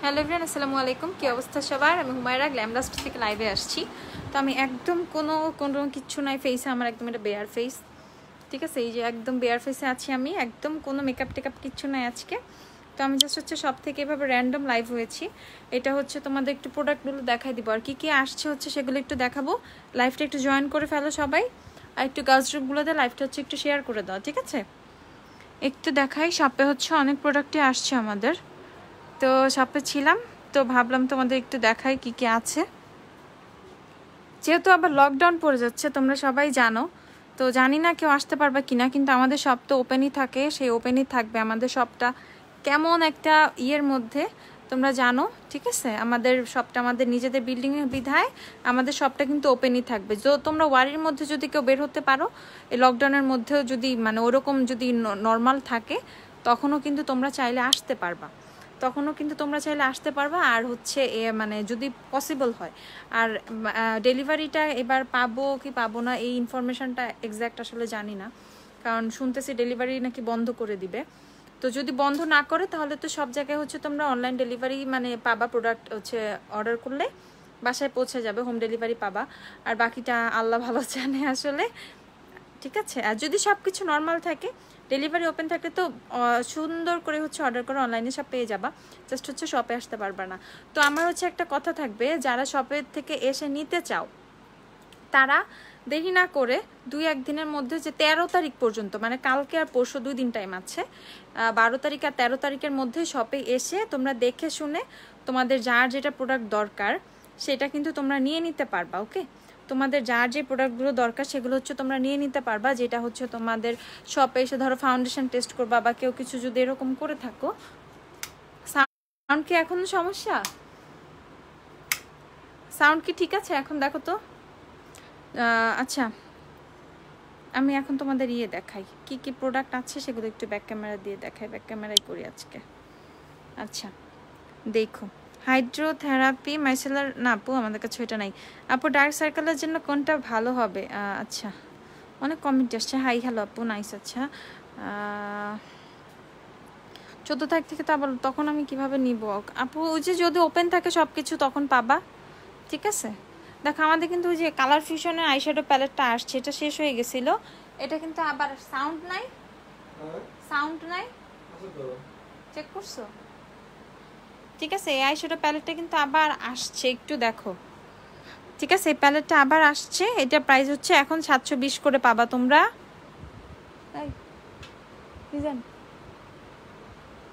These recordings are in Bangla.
হ্যালো এভরিওয়ান, আসসালামু আলাইকুম। কি অবস্থা সবার? আমি হুমায়রা গ্ল্যামলাস্ট থেকে লাইভে আসছি। তো আমি একদম কোনো কিচ্ছু নাই ফেসে, আমার একদম এটা বেয়ার ফেস, ঠিক আছে? এই যে একদম বেয়ার ফেসে আছি আমি, একদম কোনো মেকআপ টেকআপ কিচ্ছু নাই আজকে। তো আমি জাস্ট হচ্ছে সব থেকে এভাবে র্যান্ডম লাইভ হয়েছি। এটা হচ্ছে তোমাদের একটু প্রোডাক্টগুলো দেখাই দিব, আর কি আসছে হচ্ছে সেগুলো একটু দেখাবো। লাইভটা একটু জয়েন করে ফেলো সবাই, আর একটু গার্লস গ্রুপগুলোতে লাইভটা হচ্ছে একটু শেয়ার করে দাও, ঠিক আছে? একটু দেখাই, শপে হচ্ছে অনেক প্রোডাক্টই আসছে আমাদের। তো শপে ছিলাম, তো ভাবলাম তোমাদের একটু দেখাই কি কি আছে। যেহেতু আবার লকডাউন পড়ে যাচ্ছে, তোমরা সবাই জানো, তো জানি না কেউ আসতে পারবে কিনা, কিন্তু আমাদের শপ তো ওপেনই থাকে, সেই ওপেনই থাকবে। আমাদের শপটা কেমন একটা ইয়ের মধ্যে তোমরা জানো, ঠিক আছে? আমাদের শপটা আমাদের নিজেদের বিল্ডিংয়ের বিধায় আমাদের শপটা কিন্তু ওপেনই থাকবে। তো তোমরা ওয়ারির মধ্যে যদি কেউ বের হতে পারো, এই লকডাউনের মধ্যেও যদি মানে ওরকম যদি নর্মাল থাকে, তখনও কিন্তু তোমরা চাইলে আসতে পারবা, আর হচ্ছে মানে যদি পসিবল হয়। আর ডেলিভারিটা এবার পাবো কি পাবো না এই ইনফরমেশনটা এক্স্যাক্ট আসলে জানি না, কারণ শুনতেছি ডেলিভারি নাকি বন্ধ করে দিবে। তো যদি বন্ধ না করে তাহলে তো সব জায়গায় হচ্ছে তোমরা অনলাইন ডেলিভারি মানে পাবা, প্রোডাক্ট হচ্ছে অর্ডার করলে বাসায় পৌঁছে যাবে, হোম ডেলিভারি পাবা। আর বাকিটা আল্লাহ ভালো জানে আসলে, ঠিক আছে? আর যদি সব কিছু নর্মাল থাকে, ডেলিভারি ওপেন থাকে, তো সুন্দর করে হচ্ছে অর্ডার করে অনলাইনে সব পেয়ে যাবা, জাস্ট হচ্ছে শপে আসতে পারবা না। তো আমার হচ্ছে একটা কথা থাকবে, যারা শপের থেকে এসে নিতে চাও তারা দেরি না করে 2-1 দিনের মধ্যে, যে 13 তারিখ পর্যন্ত, মানে কালকে আর পরশু 2 দিন টাইম আছে, 12 তারিখ আর 13 তারিখের মধ্যে শপে এসে তোমরা দেখে শুনে তোমাদের যার যেটা প্রোডাক্ট দরকার সেটা কিন্তু তোমরা নিয়ে নিতে পারবা। ওকে, তোমাদের যার যে প্রোডাক্টগুলো দরকার সেগুলো হচ্ছে তোমরা নিয়ে নিতে পারবা। যেটা হচ্ছে তোমাদের শপে এসে ধরো ফাউন্ডেশন টেস্ট করবা বা কেউ কিছু যদি এরকম করে থাকো। সাউন্ড কি এখন সমস্যা? সাউন্ড কি ঠিক আছে এখন? দেখো তো। আচ্ছা, আমি এখন তোমাদের দেখাই কি কি প্রোডাক্ট আছে, সেগুলো একটু ব্যাক ক্যামেরা দিয়ে দেখাই, ব্যাক ক্যামেরাই করি আজকে। আচ্ছা দেখো, হাইড্রোথেরাপি মাইসেলার না আপু, আমাদের কাছে ওইটা নাই আপু। ডার্ক সার্কেলের জন্য কোনটা ভালো হবে? আচ্ছা, অনেক কমেন্ট আসছে। হাই হ্যালো আপু, নাইস। আচ্ছা 14 তারিখ থেকে তো আবার তখন আমি কিভাবে নিব আপু? ওই যে যদি ওপেন থাকে সব কিছু তখন পাবা, ঠিক আছে? দেখো আমাদের কিন্তু ওই যে কালার ফিউশনের আইশ্যাডো প্যালেটটা আসছে, এটা শেষ হয়ে গেছিল। এটা কিন্তু আবার সাউন্ড নাই, চেক করছো? ঠিক আছে, এই আইশ্যাডো প্যালেটটা কিন্তু আবার আসছে, একটু দেখো, ঠিক আছে? এই প্যালেটটা আবার আসছে, এটা প্রাইস হচ্ছে এখন 720 করে পাবা তোমরা।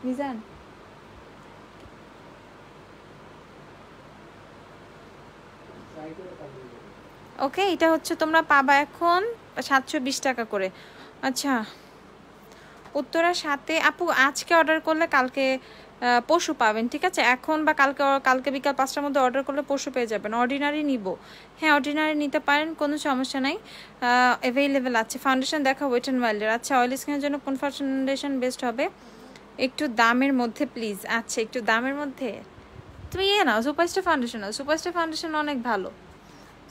মিজান ওকে, এটা হচ্ছে তোমরা পাবা এখন 720 টাকা করে। আচ্ছা, উত্তরা সাথে আপু আজকে অর্ডার করলে কালকে পরশু পাবেন, ঠিক আছে? এখন বা কালকে বিকাল 5টার মধ্যে অর্ডার করলে পরশু পেয়ে যাবেন। অর্ডিনারি নিব? হ্যাঁ, অর্ডিনারি নিতে পারেন, কোনো সমস্যা নাই, অ্যাভেলেবেল আছে। ফাউন্ডেশন দেখা ওয়েট অ্যান্ড ওয়াইল্ডের। আচ্ছা, অয়েল স্কিনের জন্য কোন ফাউন্ডেশন বেস্ট হবে? একটু দামের মধ্যে প্লিজ। আচ্ছা, একটু দামের মধ্যে তুমি নাও সুপারস্টার ফাউন্ডেশন নাও, সুপারস্টার ফাউন্ডেশন অনেক ভালো,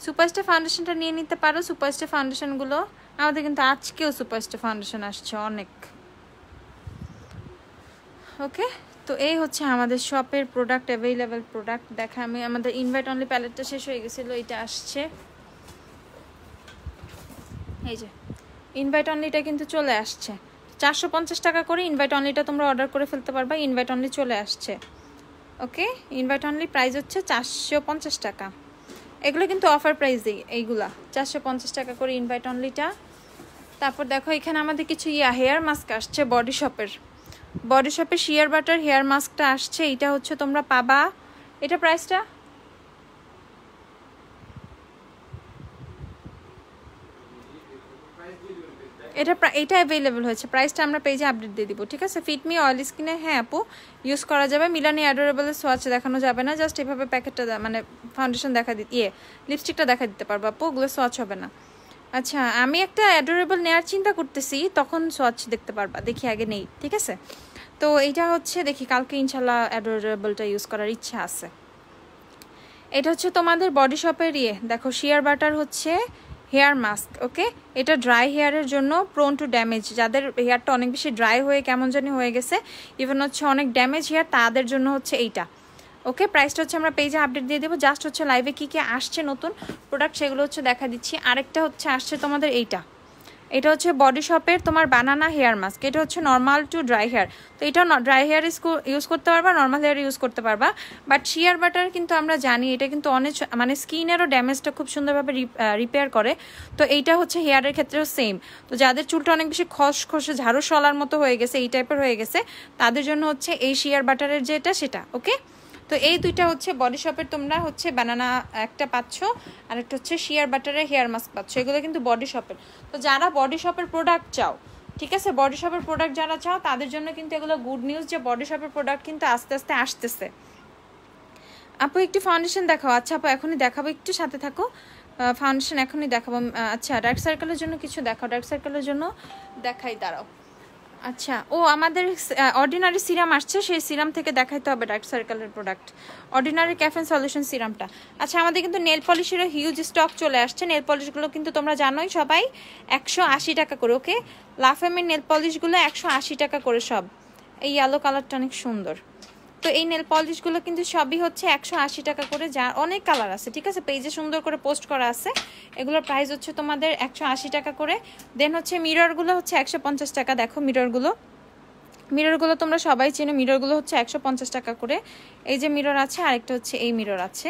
সুপারস্টার ফাউন্ডেশনটা নিয়ে নিতে পারো। সুপারস্টার ফাউন্ডেশনগুলো আমাদের কিন্তু আজকেও সুপারস্টার ফাউন্ডেশন আসছে অনেক। ওকে, তো এই হচ্ছে আমাদের শপের প্রোডাক্ট, অ্যাভেলেবেল প্রোডাক্ট দেখা। আমি আমাদের ইনভাইট অনলি প্যালেটটা শেষ হয়ে গেছিলো, এটা আসছে, এই যে ইনভাইট অনলিটা কিন্তু চলে আসছে। 450 টাকা করে ইনভাইট অনলিটা তোমরা অর্ডার করে ফেলতে পারবা, ইনভাইট অনলি চলে আসছে। ওকে, ইনভাইট অনলি প্রাইস হচ্ছে 450 টাকা। এগুলো কিন্তু অফার প্রাইসেই, এইগুলা 450 টাকা করে ইনভাইট অনলিটা। তারপর দেখো এখানে আমাদের কিছু হেয়ার মাস্ক আসছে বডি শপের শিয়ার বাটার হেয়ার মাস্কটা আসছে। এটা হচ্ছে তোমরা পাবা, এটা প্রাইসটা এটা অ্যাভেলেবেল হয়েছে, প্রাইসটা আমরা পেজে আপডেট দিয়ে দিব, ঠিক আছে? ফিটমি অয়েল স্কিনে হ্যাঁ আপু ইউজ করা যাবে। মিলানি অ্যাডোরেবলের সোয়াচ দেখানো যাবে না, জাস্ট এভাবে প্যাকেটটা মানে ফাউন্ডেশন দেখা লিপস্টিকটা দেখা দিতে পারবো আপু, ওগুলো সোয়াচ হবে না। আচ্ছা, আমি একটা অ্যাডোরেবল নেওয়ার চিন্তা করতেছি, তখন সোয়াচ দেখতে পারবা, দেখি আগে নেই, ঠিক আছে? তো এইটা হচ্ছে দেখি কালকে ইনশাল্লাহ অ্যাডোরেবলটা ইউজ করার ইচ্ছা আছে। এটা হচ্ছে তোমাদের বডি শপের দেখো শিয়ার বাটার হচ্ছে হেয়ার মাস্ক। ওকে, এটা ড্রাই হেয়ারের জন্য, প্রোন টু ড্যামেজ, যাদের হেয়ারটা অনেক বেশি ড্রাই হয়ে কেমন জানি হয়ে গেছে, ইভেন হচ্ছে অনেক ড্যামেজ হেয়ার, তাদের জন্য হচ্ছে এইটা। ওকে, প্রাইসটা হচ্ছে আমরা পেজে আপডেট দিয়ে দেবো। জাস্ট হচ্ছে লাইভে কী কী আসছে নতুন প্রোডাক্ট সেগুলো হচ্ছে দেখা দিচ্ছি। আরেকটা হচ্ছে আসছে তোমাদের এটা হচ্ছে বডি শপের তোমার বানানা হেয়ার মাস্ক। এটা হচ্ছে নর্মাল টু ড্রাই হেয়ার, তো এটা ড্রাই হেয়ার ইউজ করতে পারবা, নর্মাল হেয়ার ইউজ করতে পারবা। বাট শিয়ার বাটার কিন্তু আমরা জানি এটা কিন্তু অনেক মানে স্কিনেরও ড্যামেজটা খুব সুন্দরভাবে রিপেয়ার করে। তো এইটা হচ্ছে হেয়ারের ক্ষেত্রেও সেম। তো যাদের চুলটা অনেক বেশি খসখসে ঝাড়ু সলার মতো হয়ে গেছে, এই টাইপের হয়ে গেছে, তাদের জন্য হচ্ছে এই শিয়ার বাটারের যেটা সেটা। ওকে, তো এই দুইটা হচ্ছে বডি শপের তোমরা হচ্ছে বানানা একটা পাচ্ছ, আর একটা হচ্ছে শিয়ার বাটারের হেয়ার মাস্ক পাচ্ছ। এগুলো কিন্তু বডি শপের। তো যারা বডি শপের প্রোডাক্ট চাও, ঠিক আছে, বডি শপের প্রোডাক্ট যারা চাও তাদের জন্য কিন্তু এগুলো গুড নিউজ যে বডি শপের প্রোডাক্ট কিন্তু আস্তে আস্তে আসতেছে। আপু একটু ফাউন্ডেশন দেখাও। আচ্ছা আপু এখনই দেখাবো, একটু সাথে থাকো। ফাউন্ডেশন এখনই দেখাবো। আচ্ছা ডার্ক সার্কেলের জন্য কিছু দেখাও, ডার্ক সার্কেলের জন্য দেখাই, দাঁড়াও। আচ্ছা, ও আমাদের অর্ডিনারি সিরাম আসছে, সেই সিরাম থেকে দেখাইতে হবে ডার্ক সার্কেলের প্রোডাক্ট, অর্ডিনারি ক্যাফেন সলিউশন সিরামটা। আচ্ছা, আমাদের কিন্তু নেল পলিশেরও হিউজ স্টক চলে আসছে। নেল পলিশগুলো কিন্তু তোমরা জানোই সবাই 180 টাকা করে। ওকে, লাফেমের নেল পলিশগুলো 180 টাকা করে সব। এই ইয়েলো কালারটা অনেক সুন্দর। তো এই নেল পলিশগুলো কিন্তু সবই হচ্ছে 180 টাকা করে, যার অনেক কালার আছে, ঠিক আছে, পেজে সুন্দর করে পোস্ট করা আছে। এগুলোর প্রাইস হচ্ছে তোমাদের 180 টাকা করে। দেন হচ্ছে মিররগুলো হচ্ছে 150 টাকা। দেখো মিররগুলো তোমরা সবাই চেনো, মিররগুলো হচ্ছে 150 টাকা করে। এই যে মিরর আছে, আরেকটা হচ্ছে এই মিরর আছে,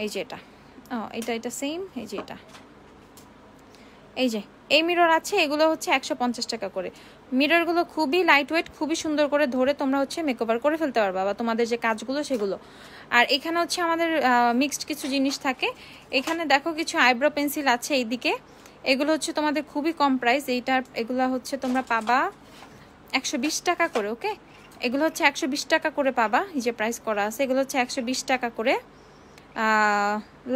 এই যে এটা সেম, এই যে এই যে এই মিরর আছে, এগুলো হচ্ছে 150 টাকা করে। মিররগুলো খুবই লাইট ওয়েট, খুবই সুন্দর করে ধরে তোমরা হচ্ছে মেকওভার করে ফেলতে পারবা, বা তোমাদের যে কাজগুলো সেগুলো। আর এখানে হচ্ছে আমাদের মিক্সড কিছু জিনিস থাকে। এখানে দেখো কিছু আইব্রো পেন্সিল আছে এইদিকে, এগুলো হচ্ছে তোমাদের খুবই কম প্রাইস। এগুলো হচ্ছে তোমরা পাবা 120 টাকা করে। ওকে, এগুলো হচ্ছে 120 টাকা করে পাবা, এই যে প্রাইস করা আছে, এগুলো হচ্ছে 120 টাকা করে।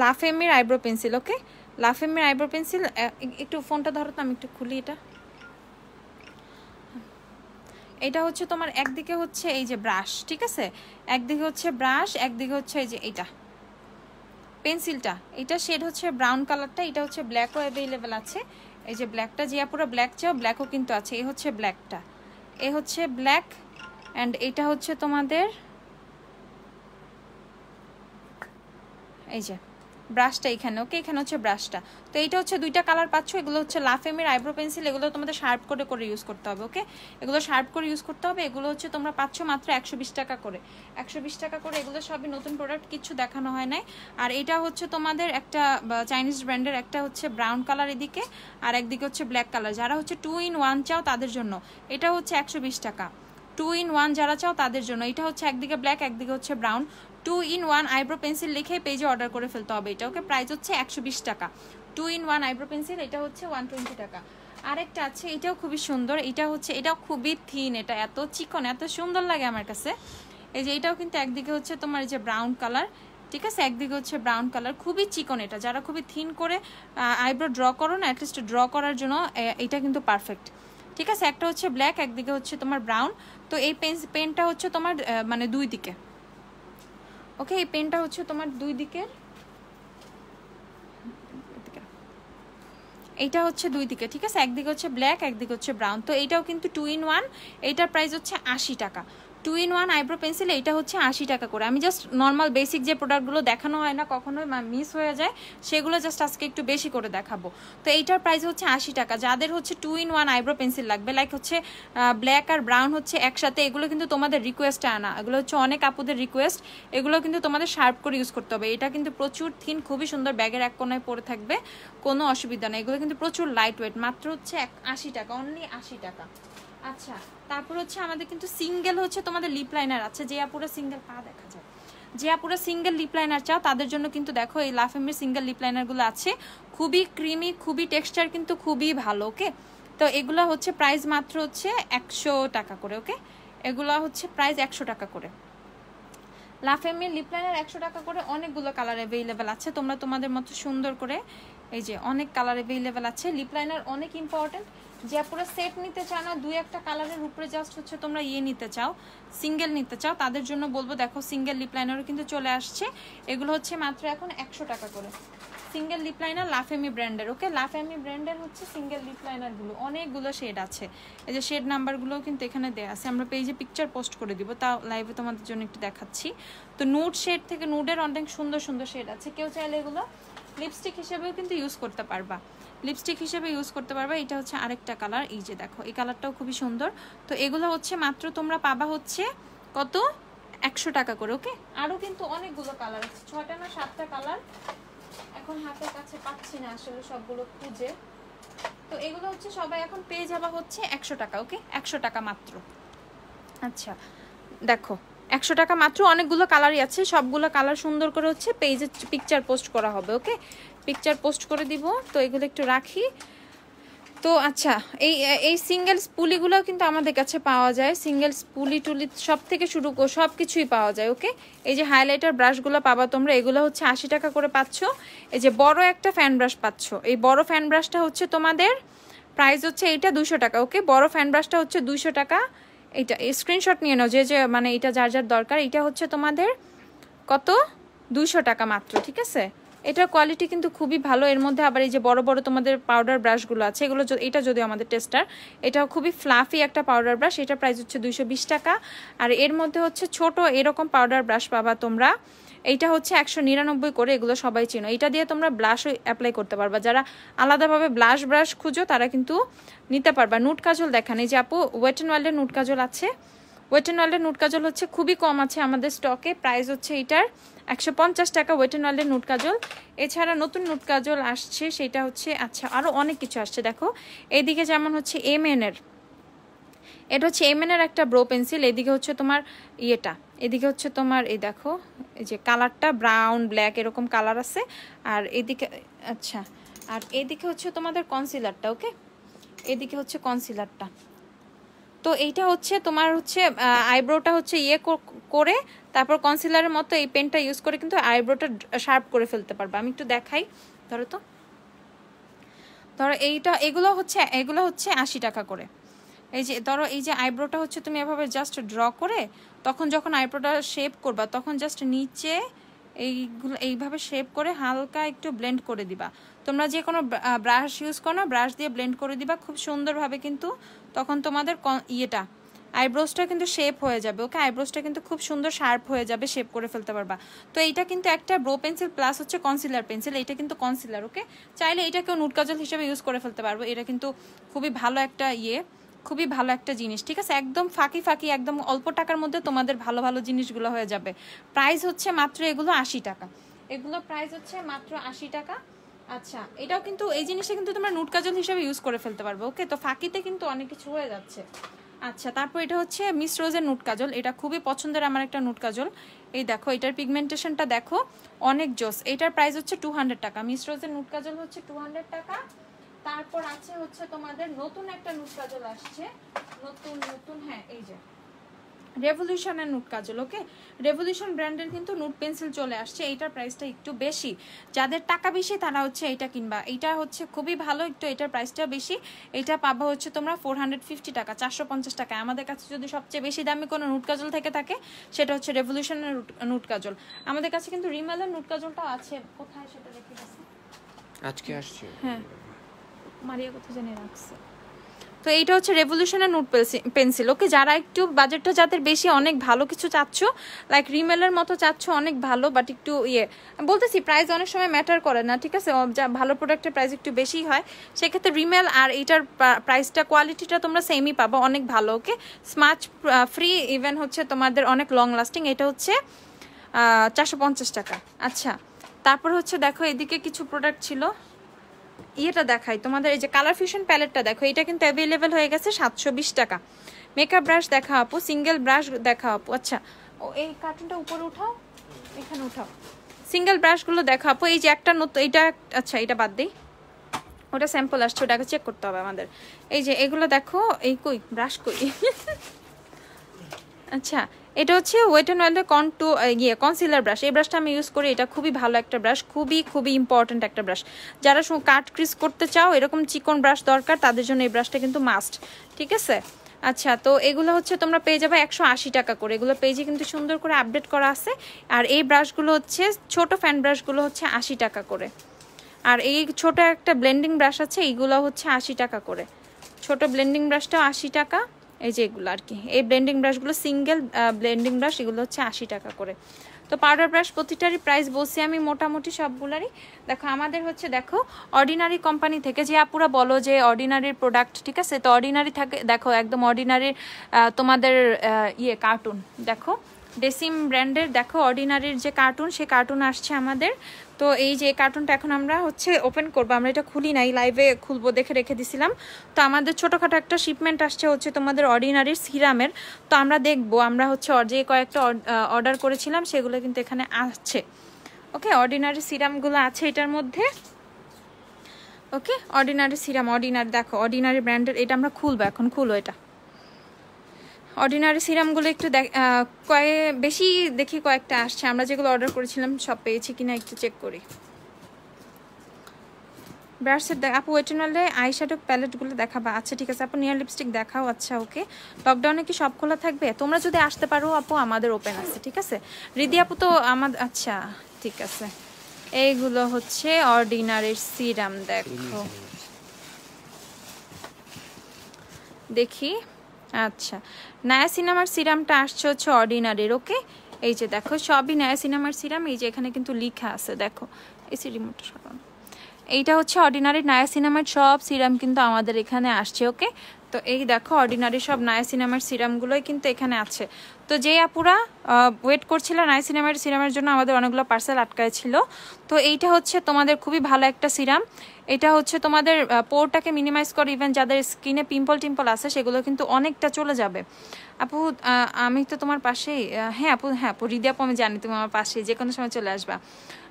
লাফেমের আইব্রো পেন্সিল। ওকে, লাফেমের আইব্রো পেন্সিল, একটু ফোনটা ধরো তো, আমি একটু খুলি। এটা হচ্ছে তোমার একদিকে হচ্ছে এই যে ব্রাশ, ঠিক আছে, একদিকে হচ্ছে ব্রাশ, একদিকে হচ্ছে এই যে এইটা পেন্সিলটা, এটা শেড হচ্ছে ব্রাউন কালারটা। এটা হচ্ছে ব্ল্যাকও অ্যাভেলেবেল আছে, এই যে ব্ল্যাকটা, যে পুরো ব্ল্যাক চাও ব্ল্যাকও কিন্তু আছে। এই হচ্ছে ব্ল্যাকটা, এই হচ্ছে ব্ল্যাক, অ্যান্ড এটা হচ্ছে তোমাদের এই যে ব্রাশটা এখানে। ওকে, এখানে হচ্ছে ব্রাশটা। তো এইটা হচ্ছে দুইটা কালার পাচ্ছ। এগুলো হচ্ছে লাফেমের আইব্রো পেন্সিল, এগুলো তোমাদের শার্প করে ইউজ করতে হবে। ওকে, এগুলো শার্প করে ইউজ করতে হবে। এগুলো হচ্ছে তোমরা পাচ্ছ মাত্র 120 টাকা করে, 120 টাকা করে। এগুলো সবই নতুন প্রোডাক্ট, কিছু দেখানো হয় নাই। আর এটা হচ্ছে তোমাদের একটা চাইনিজ ব্র্যান্ডের, একটা হচ্ছে ব্রাউন কালার এদিকে, আর একদিকে হচ্ছে ব্ল্যাক কালার। যারা হচ্ছে 2 in 1 চাও তাদের জন্য এটা হচ্ছে 120 টাকা। 2 in 1 যারা চাও তাদের জন্য এটা হচ্ছে একদিকে ব্ল্যাক, একদিকে হচ্ছে ব্রাউন। 2 in 1 আইব্রো পেন্সিল লিখে পেজে অর্ডার করে ফেলতে হবে এটা। ওকে, প্রাইস হচ্ছে 120 টাকা। 2 in 1 আইব্রো পেন্সিল, এটা হচ্ছে 120 টাকা। আরেকটা আছে, এটাও খুবই সুন্দর, এটাও খুবই থিন, এটা এত চিকন, এত সুন্দর লাগে আমার কাছে। এই যে এটাও কিন্তু একদিকে হচ্ছে তোমার এই যে ব্রাউন কালার, ঠিক আছে, একদিকে হচ্ছে ব্রাউন কালার, খুবই চিকন। এটা যারা খুবই থিন করে আইব্রো ড্র করো না, অ্যাটলিস্ট ড্র করার জন্য এটা কিন্তু পারফেক্ট, ঠিক আছে। একটা হচ্ছে ব্ল্যাক, একদিকে হচ্ছে তোমার ব্রাউন। তো এই পেনটা হচ্ছে তোমার মানে দুই দিকে। ওকে, এই পেনটা হচ্ছে তোমার দুই দিকের, এইটা হচ্ছে দুই দিকে, ঠিক আছে, একদিকে হচ্ছে ব্ল্যাক, একদিকে হচ্ছে ব্রাউন। তো এইটাও কিন্তু 2 in 1, এইটার প্রাইস হচ্ছে 80 টাকা। 2 in 1 আইব্রো পেন্সিল, এইটা হচ্ছে 80 টাকা করে। আমি জাস্ট নর্মাল বেসিক যে প্রোডাক্টগুলো দেখানো হয় না, কখনোই মিস হয়ে যায়, সেগুলো জাস্ট আজকে একটু বেশি করে দেখাবো। তো এইটার প্রাইস হচ্ছে 80 টাকা। যাদের হচ্ছে 2 in 1 আইব্রো পেন্সিল লাগবে, লাইক হচ্ছে ব্ল্যাক আর ব্রাউন হচ্ছে একসাথে, এগুলো কিন্তু তোমাদের রিকোয়েস্টে আনা, এগুলো হচ্ছে অনেক আপুদের রিকোয়েস্ট। এগুলো কিন্তু তোমাদের শার্প করে ইউজ করতে হবে। এটা কিন্তু প্রচুর থিন, খুবই সুন্দর, ব্যাগের এক কোনায় পরে থাকবে, কোনো অসুবিধা নেই। এগুলো কিন্তু প্রচুর লাইট ওয়েট, মাত্র হচ্ছে 80 টাকা, অনলি 80 টাকা। আচ্ছা, তারপর হচ্ছে আমাদের কিন্তু সিঙ্গেল হচ্ছে তোমাদের লিপ লাইনার আছে। যে আপুরা সিঙ্গেল পা দেখা যায়, যে আপুরা সিঙ্গেল লিপ লাইনার চাও তাদের জন্য কিন্তু দেখো এই লাফেমের সিঙ্গেল লিপ লাইনারগুলো আছে, খুবই ক্রিমি, খুবই টেক্সচার কিন্তু খুবই ভালো। ওকে, তো এগুলো হচ্ছে প্রাইস মাত্র হচ্ছে 100 টাকা করে। ওকে, এগুলো হচ্ছে প্রাইস 100 টাকা করে। লাফেমের লিপ লাইনার 100 টাকা করে। অনেকগুলো কালার অ্যাভেলেবেল আছে, তোমরা তোমাদের মতো সুন্দর করে, এই যে অনেক কালার অ্যাভেলেবেল আছে। লিপ লাইনার অনেক ইম্পর্টেন্ট। যে পুরো সেট নিতে চাও না, দুই একটা কালারের উপরে জাস্ট হচ্ছে তোমরা নিতে চাও, সিঙ্গেল নিতে চাও, তাদের জন্য বলবো দেখো সিঙ্গেল লিপ লাইনারও কিন্তু চলে আসছে। এগুলো হচ্ছে মাত্র এখন 100 টাকা করে। সিঙ্গেল লিপ লাইনার লাফেমি ব্র্যান্ডের। ওকে, লাফেমি ব্র্যান্ডের হচ্ছে সিঙ্গেল লিপ লাইনারগুলো, অনেকগুলো শেড আছে। এই যে শেড নাম্বারগুলোও কিন্তু এখানে দেওয়া আছে, আমরা পেজে পিকচার পোস্ট করে দিব, তাও লাইভে তোমাদের জন্য একটু দেখাচ্ছি। তো নুড শেড থেকে নুডের অনেক সুন্দর সুন্দর শেড আছে, কেউ চাইলে এগুলো লিপস্টিক হিসেবেও কিন্তু ইউজ করতে পারবা, লিপস্টিক হিসেবে ইউজ করতে পারবা। এটা হচ্ছে আরেকটা কালার, এই যে দেখো এই কালারটাও খুবই সুন্দর। তো এগুলো হচ্ছে মাত্র তোমরা পাবা হচ্ছে কত, 100 টাকা করে। ওকে, আরও কিন্তু অনেকগুলো কালার আছে, 6টা না 7টা কালার, এখন হাতের কাছে পাচ্ছি না আসলে সবগুলো খুঁজে। তো এগুলো হচ্ছে সবাই এখন পেয়ে যাবা হচ্ছে 100 টাকা। ওকে, 100 টাকা মাত্র। আচ্ছা দেখো 100 টাকা মাত্র, অনেকগুলো কালারই আছে, সবগুলো কালার সুন্দর করে হচ্ছে পেজে পিকচার পোস্ট করা হবে। ওকে, পিকচার পোস্ট করে দিব। তো এগুলো একটু রাখি। তো আচ্ছা, এই সিঙ্গেল স্পুলিগুলোও কিন্তু আমাদের কাছে পাওয়া যায়, সিঙ্গেল স্পুলি টুলি সব থেকে শুরু করে সব কিছুই পাওয়া যায়। ওকে, এই যে হাইলাইটার ব্রাশগুলো পাবা তোমরা, এগুলো হচ্ছে 80 টাকা করে পাচ্ছ। এই যে বড় একটা ফ্যান ব্রাশ পাচ্ছ, এই বড় ফ্যান ব্রাশটা হচ্ছে তোমাদের প্রাইস হচ্ছে এইটা 200 টাকা। ওকে, বড় ফ্যান ব্রাশটা হচ্ছে 200 টাকা। এইটা স্ক্রিনশট নিয়ে নাও, যে মানে এটা যার যার দরকার। এটা হচ্ছে তোমাদের কত, 200 টাকা মাত্র। ঠিক আছে, এটার কোয়ালিটি কিন্তু খুবই ভালো। এর মধ্যে আবার এই যে বড় বড় তোমাদের পাউডার ব্রাশগুলো আছে, এগুলো এটা যদিও আমাদের টেস্টার, এটাও খুবই ফ্লাফি একটা পাউডার ব্রাশ, এটা প্রাইস হচ্ছে 220 টাকা। আর এর মধ্যে হচ্ছে ছোট এরকম পাউডার ব্রাশ পাবা তোমরা, এইটা হচ্ছে 199 করে, এগুলো সবাই চিনো। এটা দিয়ে তোমরা ব্লাশও অ্যাপ্লাই করতে পারবা, যারা আলাদাভাবে ব্লাশ ব্রাশ খুঁজো তারা কিন্তু নিতে পারবা। নুট কাজল দেখান, এই যে আপু ওয়েট অ্যান্ড ওয়াইল্ডের নুট কাজল আছে, ওয়েট অ্যান্ড ওয়াইল্ডের নুট কাজল হচ্ছে খুবই কম আছে আমাদের স্টকে, প্রাইস হচ্ছে এইটার 150 টাকা ওয়েট অ্যান্ড ওয়াইল্ডের নুট কাজল। এছাড়া নতুন নুট কাজল আসছে, সেটা হচ্ছে আচ্ছা আরও অনেক কিছু আসছে। দেখো এইদিকে যেমন হচ্ছে এমএনের, এটা হচ্ছে এমএনের একটা ব্রো পেন্সিল, এদিকে হচ্ছে তোমার ইয়েটা, এদিকে হচ্ছে তোমার এই দেখো এই যে কালারটা ব্রাউন ব্ল্যাক এরকম কালার আছে। আর এদিকে আচ্ছা, আর এদিকে হচ্ছে তোমাদের কনসিলারটা। ওকে, এদিকে হচ্ছে কনসিলারটা। তো এইটা হচ্ছে তোমার হচ্ছে আইব্রোটা হচ্ছে ইয়ে করে তারপর কনসিলারের মতো এই পেনটা ইউজ করে কিন্তু আইব্রোটা শার্প করে ফেলতে পারবে। আমি একটু দেখাই, ধরো তো, ধরো এইটা, এগুলো হচ্ছে 80 টাকা করে। এই যে ধরো এই যে আইব্রোটা হচ্ছে তুমি এভাবে জাস্ট ড্র করে তখন যখন আইব্রোটা শেপ করবা তখন জাস্ট নিচে এইগুলো এইভাবে শেপ করে হালকা একটু ব্লেন্ড করে দিবা। তোমরা যে কোনো ব্রাশ ইউজ করো না, ব্রাশ দিয়ে ব্লেন্ড করে দিবা খুব সুন্দরভাবে, কিন্তু তখন তোমাদের ইয়েটা আইব্রোসটা কিন্তু শেপ হয়ে যাবে। ওকে, আইব্রোসটা কিন্তু খুব সুন্দর শার্প হয়ে যাবে, শেপ করে ফেলতে পারবা। তো এইটা কিন্তু একটা ব্রো পেন্সিল প্লাস হচ্ছে কনসিলার পেন্সিল, এটা কিন্তু কনসিলার। ওকে, চাইলে এটাকেও নুট কাজল হিসেবে ইউজ করে ফেলতে পারবো, এটা কিন্তু খুবই ভালো একটা খুবই ভালো একটা জিনিস। ঠিক আছে, একদম ফাঁকি ফাঁকি একদম অল্প টাকার মধ্যে তোমাদের ভালো ভালো জিনিসগুলো হয়ে যাবে। প্রাইস হচ্ছে মাত্র এগুলো 80 টাকা, এগুলো প্রাইস হচ্ছে মাত্র 80 টাকা। আচ্ছা, এটাও কিন্তু এই জিনিসটা কিন্তু তোমরা নুট কাজল হিসেবে ইউজ করে ফেলতে পারবে। ওকে, তো ফাঁকিতে কিন্তু অনেক কিছু হয়ে যাচ্ছে। আচ্ছা, তারপর এটা হচ্ছে মিস রোজের নুট কাজল, এটা খুবই পছন্দের আমার একটা নুট কাজল। এই দেখো এটার পিগমেন্টেশনটা দেখো অনেক জোস, এটার প্রাইস হচ্ছে 200 টাকা। মিস রোজের নুট কাজল হচ্ছে 200 টাকা। তারপর আছে হচ্ছে তোমাদের নতুন একটা নুট কাজল আসছে, নতুন হ্যাঁ, এই যে রেভলিউশনের নুট কাজল। ওকে, রেভলিউশন ব্র্যান্ডের কিন্তু নুট পেন্সিল চলে আসছে, এইটার প্রাইসটা একটু বেশি, যাদের টাকা বেশি তারা হচ্ছে এটা কিনবা, এইটা হচ্ছে খুবই ভালো একটু, এটার প্রাইসটা বেশি। এটা পাবা হচ্ছে তোমরা 450 টাকা, 450 টাকা। আমাদের কাছে যদি সবচেয়ে বেশি দামি কোনো নুট কাজল থেকে থাকে সেটা হচ্ছে রেভলিউশনের নুট কাজল। আমাদের কাছে কিন্তু রিমেলের নুট কাজলটা আছে, কোথায় সেটা রেখে গেছে, আজকে আসছে, হ্যাঁ মারিয়া কোথায় জানিয়ে রাখছে। তো এইটা হচ্ছে রেভলিউশনের নুট পেন্সিল। ওকে, যারা একটু বাজেটটা যাদের বেশি, অনেক ভালো কিছু চাচ্ছ, লাইক রিমেলের মতো চাচ্ছ অনেক ভালো, বাট একটু বলতেছি প্রাইস অনেক সময় ম্যাটার করে না। ঠিক আছে, যা ভালো প্রোডাক্টের প্রাইস একটু বেশি হয়, সেক্ষেত্রে রিমেল আর এইটার প্রাইসটা কোয়ালিটিটা তোমরা সেমই পাবো, অনেক ভালো। ওকে, স্মাচ ফ্রি, ইভেন হচ্ছে তোমাদের অনেক লং লাস্টিং। এটা হচ্ছে 450 টাকা। আচ্ছা, তারপর হচ্ছে দেখো এদিকে কিছু প্রোডাক্ট ছিল, ইয়েটা দেখাই তোমাদের, এই যে কালার ফিউশন প্যালেটটা দেখো, এটা কিন্তু অ্যাভেলেবেল হয়ে গেছে 720 টাকা। মেকআপ ব্রাশ দেখা আপু, সিঙ্গেল ব্রাশ দেখা আপু। আচ্ছা, ও এই কার্টুনটা উপরে উঠাও, এখানে উঠাও, সিঙ্গেল ব্রাশগুলো দেখা আপু। এই যে একটা নতুন, এইটা আচ্ছা এটা বাদ দিই, ওটা স্যাম্পল আসছে, ওটাকে চেক করতে হবে আমাদের। এই যে এগুলো দেখো, এই কই ব্রাশ কই আচ্ছা, এটা হচ্ছে ওয়েট অ্যান্ড ওয়াইল্ডের কনসিলার ব্রাশ। এই ব্রাশটা আমি ইউজ করি, এটা খুবই ভালো একটা ব্রাশ, খুবই ইম্পর্টেন্ট একটা ব্রাশ। যারা কাট ক্রিজ করতে চাও, এরকম চিকন ব্রাশ দরকার, তাদের জন্য এই ব্রাশটা কিন্তু মাস্ট। ঠিক আছে, আচ্ছা, তো এগুলো হচ্ছে তোমরা পেয়ে যাবে 180 টাকা করে, এগুলো পেজে কিন্তু সুন্দর করে আপডেট করা আছে। আর এই ব্রাশগুলো হচ্ছে ছোট ফ্যান ব্রাশগুলো হচ্ছে 80 টাকা করে। আর এই ছোট একটা ব্লেন্ডিং ব্রাশ আছে, এইগুলো হচ্ছে 80 টাকা করে। ছোট ব্লেন্ডিং ব্রাশটাও 80 টাকা। এই যে এগুলো আর কি, এই ব্লেন্ডিং ব্রাশগুলো সিঙ্গেল ব্লেন্ডিং ব্রাশ, এগুলো হচ্ছে 80 টাকা করে। তো পাউডার ব্রাশ প্রতিটারই প্রাইস বলছি আমি মোটামুটি সবগুলারই। দেখো আমাদের হচ্ছে দেখো অর্ডিনারি কোম্পানি থেকে, যে আপুরা বলো যে অর্ডিনারির প্রোডাক্ট, ঠিক আছে, তো অর্ডিনারি থাকে দেখো একদম অর্ডিনারির তোমাদের কার্টুন দেখো, ডেসিম ব্র্যান্ডের দেখো অর্ডিনারির যে কার্টুন, সে কার্টুন আসছে আমাদের। তো এই যে কার্টুনটা এখন আমরা হচ্ছে ওপেন করবো, আমরা এটা খুলি নাই, লাইভে খুলবো দেখে রেখে দিছিলাম। তো আমাদের ছোটোখাটো একটা শিপমেন্ট আসছে হচ্ছে তোমাদের অর্ডিনারির সিরামের। তো আমরা দেখবো, আমরা হচ্ছে যে কয়েকটা অর্ডার করেছিলাম সেগুলো কিন্তু এখানে আসছে। ওকে, অর্ডিনারি সিরামগুলো আছে এটার মধ্যে। ওকে, অর্ডিনারি সিরাম, অর্ডিনারি দেখো অর্ডিনারি ব্র্যান্ডের, এটা আমরা খুলবো এখন, খুলো এটা। অর্ডিনারি সিরামগুলো একটু বেশি দেখি কয়েকটা আসছে, আমরা যেগুলো অর্ডার করেছিলাম সব পেয়েছি কিনা একটু চেক করি। ব্রাশের আপু ওয়েটিনলে আই শ্যাডো প্যালেটগুলো দেখাবা? আচ্ছা ঠিক আছে আপু, নিয়ার লিপস্টিক দেখাও। আচ্ছা ওকে, লকডাউনে কি সব খোলা থাকবে? তোমরা যদি আসতে পারো আপু, আমাদের ওপেন আছে, ঠিক আছে। রিদি আপু তো আমাদের, আচ্ছা ঠিক আছে। এইগুলো হচ্ছে অর্ডিনারির সিরাম, দেখো দেখি। আচ্ছা, নায়াসিনামার সিরামটা আসছে হচ্ছে অর্ডিনারির। ওকে, এই যে দেখো সবই নায়াসিনামার সিরাম, এই যে এখানে কিন্তু লেখা আছে দেখো, এই রিমোটটা সরানো, এইটা হচ্ছে অর্ডিনারি নায়াসিনামার সব সিরাম কিন্তু আমাদের এখানে আসছে। ওকে, তো এই দেখো অর্ডিনারি সব নায়াসিনামার সিরামগুলোই কিন্তু এখানে আছে। তো যে আপুরা ওয়েট করছিল নায়াসিনামার সিরামের জন্য, আমাদের অনেকগুলো পার্সেল আটকায় ছিল। তো এইটা হচ্ছে তোমাদের খুবই ভালো একটা সিরাম। এটা হচ্ছে তোমাদের পোরটাকে মিনিমাইজ করে, ইভেন যাদের স্কিনে পিম্পল টিম্পল আছে সেগুলো কিন্তু অনেকটা চলে যাবে। আপু আমি তো তোমার পাশেই। হ্যাঁ আপু, হ্যাঁ আপু রিদি আপু, আমি জানি তুমি আমার পাশেই, যে কোনো সময় চলে আসবা।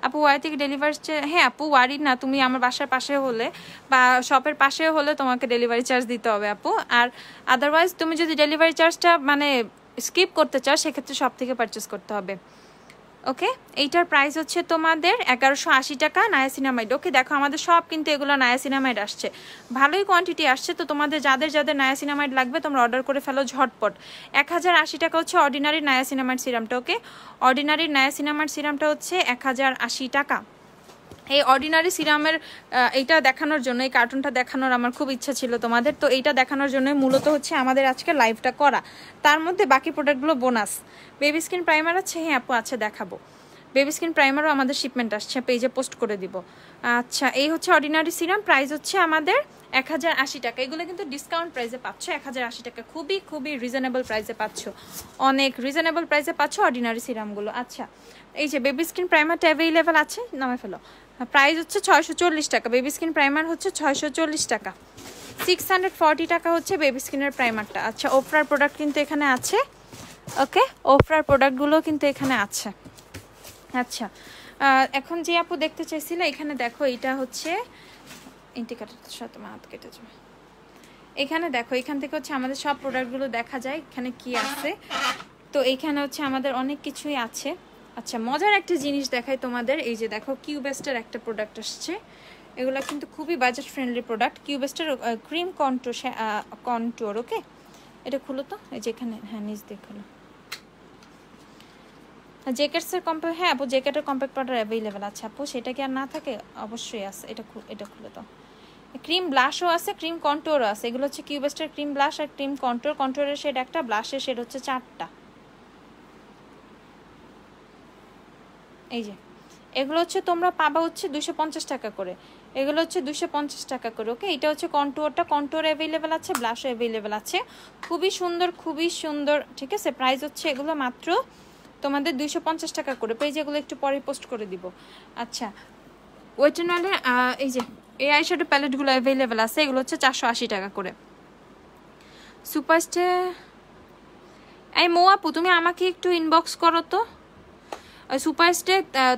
আপু ওয়ারি থেকে ডেলিভারি, হ্যাঁ আপু ওয়ারি না, তুমি আমার বাসার পাশে হলে বা শপের পাশে হলে তোমাকে ডেলিভারি চার্জ দিতে হবে আপু। আর আদারওয়াইজ তুমি যদি ডেলিভারি চার্জটা মানে স্কিপ করতে চাও, সেক্ষেত্রে সব থেকে পারচেস করতে হবে। ওকে, এইটার প্রাইস হচ্ছে তোমাদের 1180 টাকা নায়াসিনামাইড। ওকে, দেখো আমাদের সব কিন্তু এগুলো নায়াসিনামাইড আসছে, ভালোই কোয়ান্টিটি আসছে। তো তোমাদের যাদের যাদের নায়াসিনামাইড লাগবে তোমরা অর্ডার করে ফেলো ঝটপট। 1080 টাকা হচ্ছে অর্ডিনারি নায়াসিনামাইড সিরামটা। ওকে, অর্ডিনারি নায়াসিনামাইড সিরামটা হচ্ছে 1080 টাকা। এই অর্ডিনারি সিরামের এইটা দেখানোর জন্য, এই কার্টুনটা দেখানোর আমার খুব ইচ্ছা ছিল তোমাদের। তো এইটা দেখানোর জন্য মূলত হচ্ছে আমাদের আজকে লাইভটা করা। তার মধ্যে বাকি প্রোডাক্টগুলো বোনাস। বেবি স্কিন প্রাইমার আছে, হ্যাঁ আপু আচ্ছা দেখাবো। বেবি স্কিন প্রাইমারও আমাদের শিপমেন্ট আসছে, পেজে পোস্ট করে দিব। আচ্ছা, এই হচ্ছে অর্ডিনারি সিরাম, প্রাইস হচ্ছে আমাদের 1080 টাকা। এগুলো কিন্তু ডিসকাউন্ট প্রাইসে পাচ্ছ 1080 টাকা, খুবই খুবই রিজনেবল প্রাইসে পাচ্ছ, অনেক রিজনেবল প্রাইসে পাচ্ছ অর্ডিনারি সিরামগুলো। আচ্ছা, এই যে বেবি স্কিন প্রাইমারটা অ্যাভেলেবেল আছে, নামে ফেলো। প্রাইস হচ্ছে 640 টাকা, বেবি স্কিন প্রাইমার হচ্ছে 640 টাকা। 640 টাকা হচ্ছে বেবি স্কিনের প্রাইমারটা। আচ্ছা, ওফরার প্রোডাক্ট কিন্তু এখানে আছে। ওকে, ওফরার প্রোডাক্টগুলো কিন্তু এখানে আছে। আচ্ছা, এখন যে আপু দেখতে চাইছিল, এখানে দেখো এটা হচ্ছে ইন্ডিকেটরের সাথে হাত কেটে যাবে। এখানে দেখো, এখান থেকে হচ্ছে আমাদের সব প্রোডাক্টগুলো দেখা যায় এখানে কি আছে। তো এইখানে হচ্ছে আমাদের অনেক কিছুই আছে। আচ্ছা, মজার একটা জিনিস দেখাই তোমাদের, এই যে দেখো কিউবেস্টের একটা প্রোডাক্ট আসছে। এগুলো কিন্তু খুবই বাজেট ফ্রেন্ডলি প্রোডাক্ট, কিউবেস্টের ক্রিম কন্ট্যুর। ওকে, এটা খুলো তো, এই যে এখানে, হ্যাঁ নিচ দিয়ে খুলো। জ্যাকেটসের কম্প্যাক্ট, হ্যাঁ আপু জ্যাকেটের কম্প্যাক্ট পাউডার অ্যাভেলেবেল আছে আপু, সেটা কি আর না থাকে? অবশ্যই আছে। এটা খুলে দাও। ক্রিম ব্লাশও আছে, ক্রিম কন্ট্যুরও আছে। এগুলো হচ্ছে কিউবেস্টের ক্রিম ব্লাশ আর ক্রিম কন্ট্যুর। কন্ট্যুরের শেড একটা, ব্লাশের শেড হচ্ছে 4টা। এই যে এগুলো হচ্ছে তোমরা পাবা হচ্ছে 250 টাকা করে, এগুলো হচ্ছে 250 টাকা করে। ওকে, এটা হচ্ছে কন্ট্যুরটা, কন্ট্যুর অ্যাভেলেবেল আছে, ব্লাশও অ্যাভেলেবেল আছে, খুবই সুন্দর খুবই সুন্দর। ঠিক আছে, প্রাইস হচ্ছে এগুলো মাত্র তোমাদের 250 টাকা করে। পেজ এগুলো একটু পরে পোস্ট করে দিব। আচ্ছা, ওয়েটিনলে এই যে এই আইশ্যাডো প্যালেটগুলো অ্যাভেলেবেল আছে, এগুলো হচ্ছে 480 টাকা করে। সুপারস্টে এই মো আপু, তুমি আমাকে একটু ইনবক্স করো তো। সুপারস্টে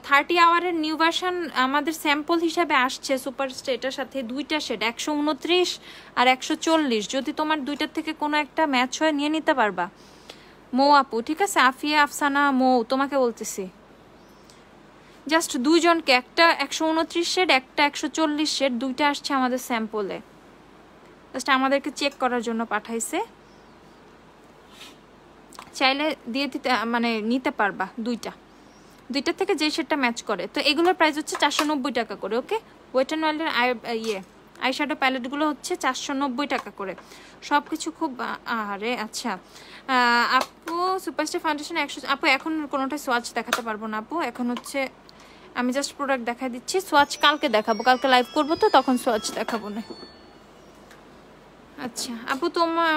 30 আওয়ারের নিউ ভার্সন আমাদের স্যাম্পল হিসাবে আসছে। সুপারস্টে এটার সাথে 2টা শেড, 129 আর 140। যদি তোমার 2টার থেকে কোনো একটা ম্যাচ হয় নিয়ে নিতে পারবা মো আপু, ঠিক আছে? আফিয়া, আফসানা, মো, তোমাকে বলতেছি জাস্ট 2 জনকে, একটা 129 শেড, একটা 140 শেড, 2টা আসছে আমাদের স্যাম্পলে। জাস্ট আমাদেরকে চেক করার জন্য পাঠাইছে, চাইলে দিয়ে দিতে মানে নিতে পারবা দুইটা থেকে যে শেডটা ম্যাচ করে। তো এগুলোর প্রাইস হচ্ছে 490 টাকা করে। ওকে, ওয়েট অ্যান্ড ওয়াইল্ডের আইশ্যাডো প্যালেটগুলো হচ্ছে 490 টাকা করে। সব কিছু খুব আরে আচ্ছা। আপু সুপারস্টার ফাউন্ডেশন 100। আপু এখন কোনোটাই সোয়াচ দেখাতে পারবো না আপু, এখন হচ্ছে আমি জাস্ট প্রোডাক্ট দেখাই দিচ্ছি। সোয়াচ কালকে দেখাবো, কালকে লাইভ করবো তো তখন সোয়াচ দেখাবো না। আচ্ছা আপু তোমার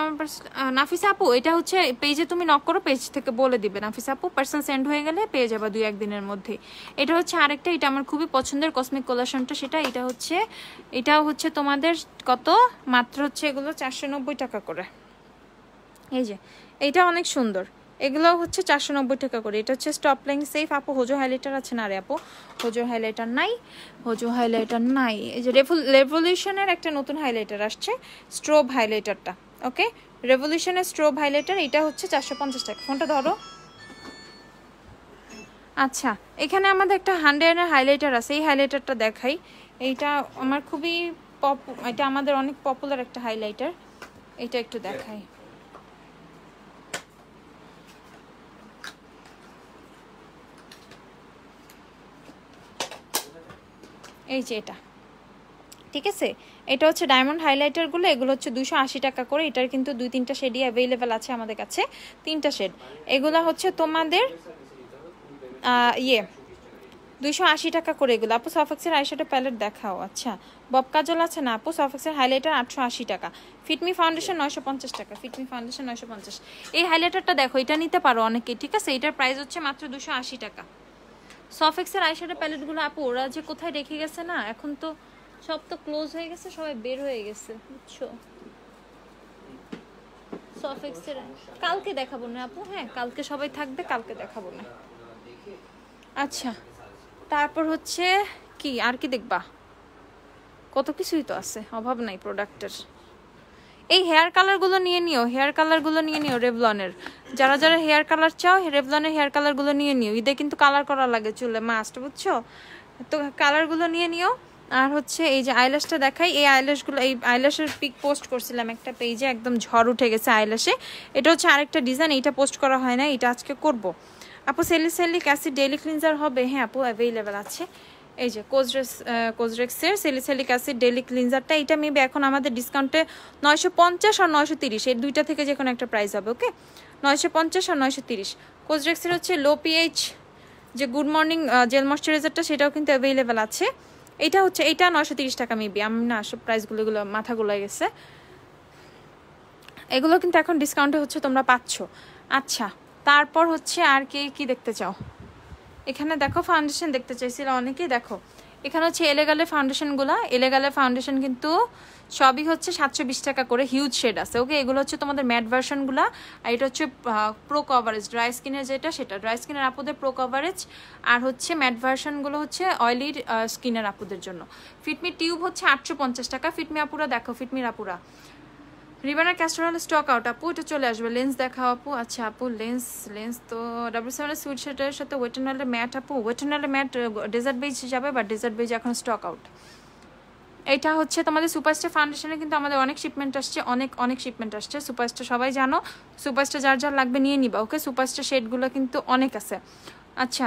নাফিসা আপু এটা হচ্ছে পেজে তুমি নক করো, পেজ থেকে বলে দিবে নাফিসা আপু, পার্সেল সেন্ড হয়ে গেলে পেয়ে যাবা 2-1 দিনের মধ্যে। এটা হচ্ছে আরেকটা, এটা আমার খুবই পছন্দের কসমিক কোলাশনটা, সেটা এটাও হচ্ছে তোমাদের কত মাত্র হচ্ছে এগুলো 490 টাকা করে। এই যে এইটা অনেক সুন্দর, এগুলো হচ্ছে 490 টাকা করে। এটা হচ্ছে স্টপ লাইং সেফ। আপু হোজো হাইলাইটার আছে না রে আপু? হোজো হাইলাইটার নাই। এই যে রেভলিউশনের একটা নতুন হাইলাইটার আসছে, স্ট্রোব হাইলাইটারটা। ওকে, রেভলিউশনের স্ট্রোব হাইলাইটার, এটা হচ্ছে 450 টাকা। ফোনটা ধরো। আচ্ছা এখানে আমাদের একটা 100 হাইলাইটার আছে, এই হাইলাইটারটা দেখাই। এইটা আমার খুবই এটা আমাদের অনেক পপুলার একটা হাইলাইটার, এটা একটু দেখাই। এই যে এটা, ঠিক আছে, এটা হচ্ছে ডায়মন্ড হাইলাইটারগুলো, এগুলো হচ্ছে 280 টাকা করে। এটার কিন্তু 2-3টা শেডই অ্যাভেলেবেল আছে আমাদের কাছে, 3টা শেড। এগুলো হচ্ছে তোমাদের 280 টাকা করে এগুলো। আপু সফেক্সের আইশ্যাডো প্যালেট দেখাও। আচ্ছা বব কাজল আছে না আপু? সফেক্সের হাইলাইটার 880 টাকা। ফিটমি ফাউন্ডেশন 950 টাকা। Fit Me foundation 950। এই হাইলাইটারটা দেখো, এটা নিতে পারো অনেকেই, ঠিক আছে? এটার প্রাইস হচ্ছে মাত্র 280 টাকা। সফেক্সের আইশ্যাডো প্যালেটগুলো আপু ওরা যে কোথায় রেখে গেছে না, এখন তো সব তো ক্লোজ হয়ে গেছে, সবাই বের হয়ে গেছে, বুঝছো? সফেক্সের কালকে দেখাবো না আপু, হ্যাঁ কালকে সবাই থাকবে, কালকে দেখাবো না। আচ্ছা তারপর হচ্ছে কি আর কি দেখবা, কত কিছুই তো আছে, অভাব নাই প্রোডাক্টের। এই হেয়ার কালারগুলো নিয়ে নিও, রেভলনের। যারা যারা হেয়ার কালার চাও, রেভলনের হেয়ার কালারগুলো নিয়ে নিও। ঈদে কিন্তু কালার করা লাগে চুলে, মাস্ট, বুঝছো? তো কালারগুলো নিয়ে নিও। আর হচ্ছে এই যে আইল্যাশটা দেখাই, এই আইল্যাশগুলো, এই আইল্যাশের পিক পোস্ট করছিলাম একটা পেজে, একদম ঝড় উঠে গেছে আইল্যাশে। এটা হচ্ছে আরেকটা ডিজাইন, এইটা পোস্ট করা হয় না, এটা আজকে করব। আপু স্যালিসাইলিক অ্যাসিড ডেইলি ক্লিনজার হবে? হ্যাঁ আপু অ্যাভেলেবেল আছে। এই যে কোজরেক্সের স্যালিসাইলিক অ্যাসিড ডেইলি ক্লিনজারটা, এটা মেবি এখন আমাদের ডিসকাউন্টে 950 আর 930, এই দুইটা থেকে যে কোনো একটা প্রাইস হবে। ওকে, 950 আর 930। কোজরেক্সের হচ্ছে লো পিএইচ যে গুড মর্নিং জেল ময়শ্চারাইজারটা, সেটাও কিন্তু অ্যাভেলেবেল আছে। এটা হচ্ছে, এইটা 930 টাকা মেবি, আমি না সব প্রাইসগুলো এগুলো মাথা গোলাই গেছে। এগুলো কিন্তু এখন ডিসকাউন্টে হচ্ছে তোমরা পাচ্ছ। আচ্ছা তারপর হচ্ছে আর কি দেখতে চাও? এখানে দেখো ফাউন্ডেশন দেখতে চাইছিল অনেকেই, দেখো এখানে হচ্ছে এলেগালের ফাউন্ডেশনগুলো। এলেগালের ফাউন্ডেশন কিন্তু সবই হচ্ছে 720 টাকা করে, হিউজ শেড আছে। ওকে, এগুলো হচ্ছে তোমাদের ম্যাট ভার্সনগুলো। আর এটা হচ্ছে প্রো কভারেজ, ড্রাই স্কিনের যেটা, সেটা ড্রাই স্কিনের আপুদের প্রো কভারেজ। আর হচ্ছে ম্যাট ভার্সনগুলো হচ্ছে অয়েলি স্কিনের আপুদের জন্য। ফিটমি টিউব হচ্ছে 850 টাকা। ফিটমি আপুরা দেখো, ফিটমির আপুরা রিবানের ক্যাস্টরল স্টক আউট আপু, এটা চলে আসবে। লেন্স দেখাও আপু। আচ্ছা আপু লেন্স তো W7 সুইট শার্টের সাথে ওয়েটেনালের ম্যাট আপু, ওয়েটেনালের ম্যাট ডেজার্ট বেজ যাবে, বা ডেজার্ট বেজ এখন স্টক আউট। এটা হচ্ছে তোমাদের সুপারস্টার ফাউন্ডেশনে কিন্তু আমাদের অনেক শিপমেন্ট আসছে, অনেক শিপমেন্ট আসছে। সুপারস্টার সবাই জানো, সুপারস্টার যার লাগবে নিয়ে নিবা। ওকে, সুপারস্টার শেডগুলো কিন্তু অনেক আছে। আচ্ছা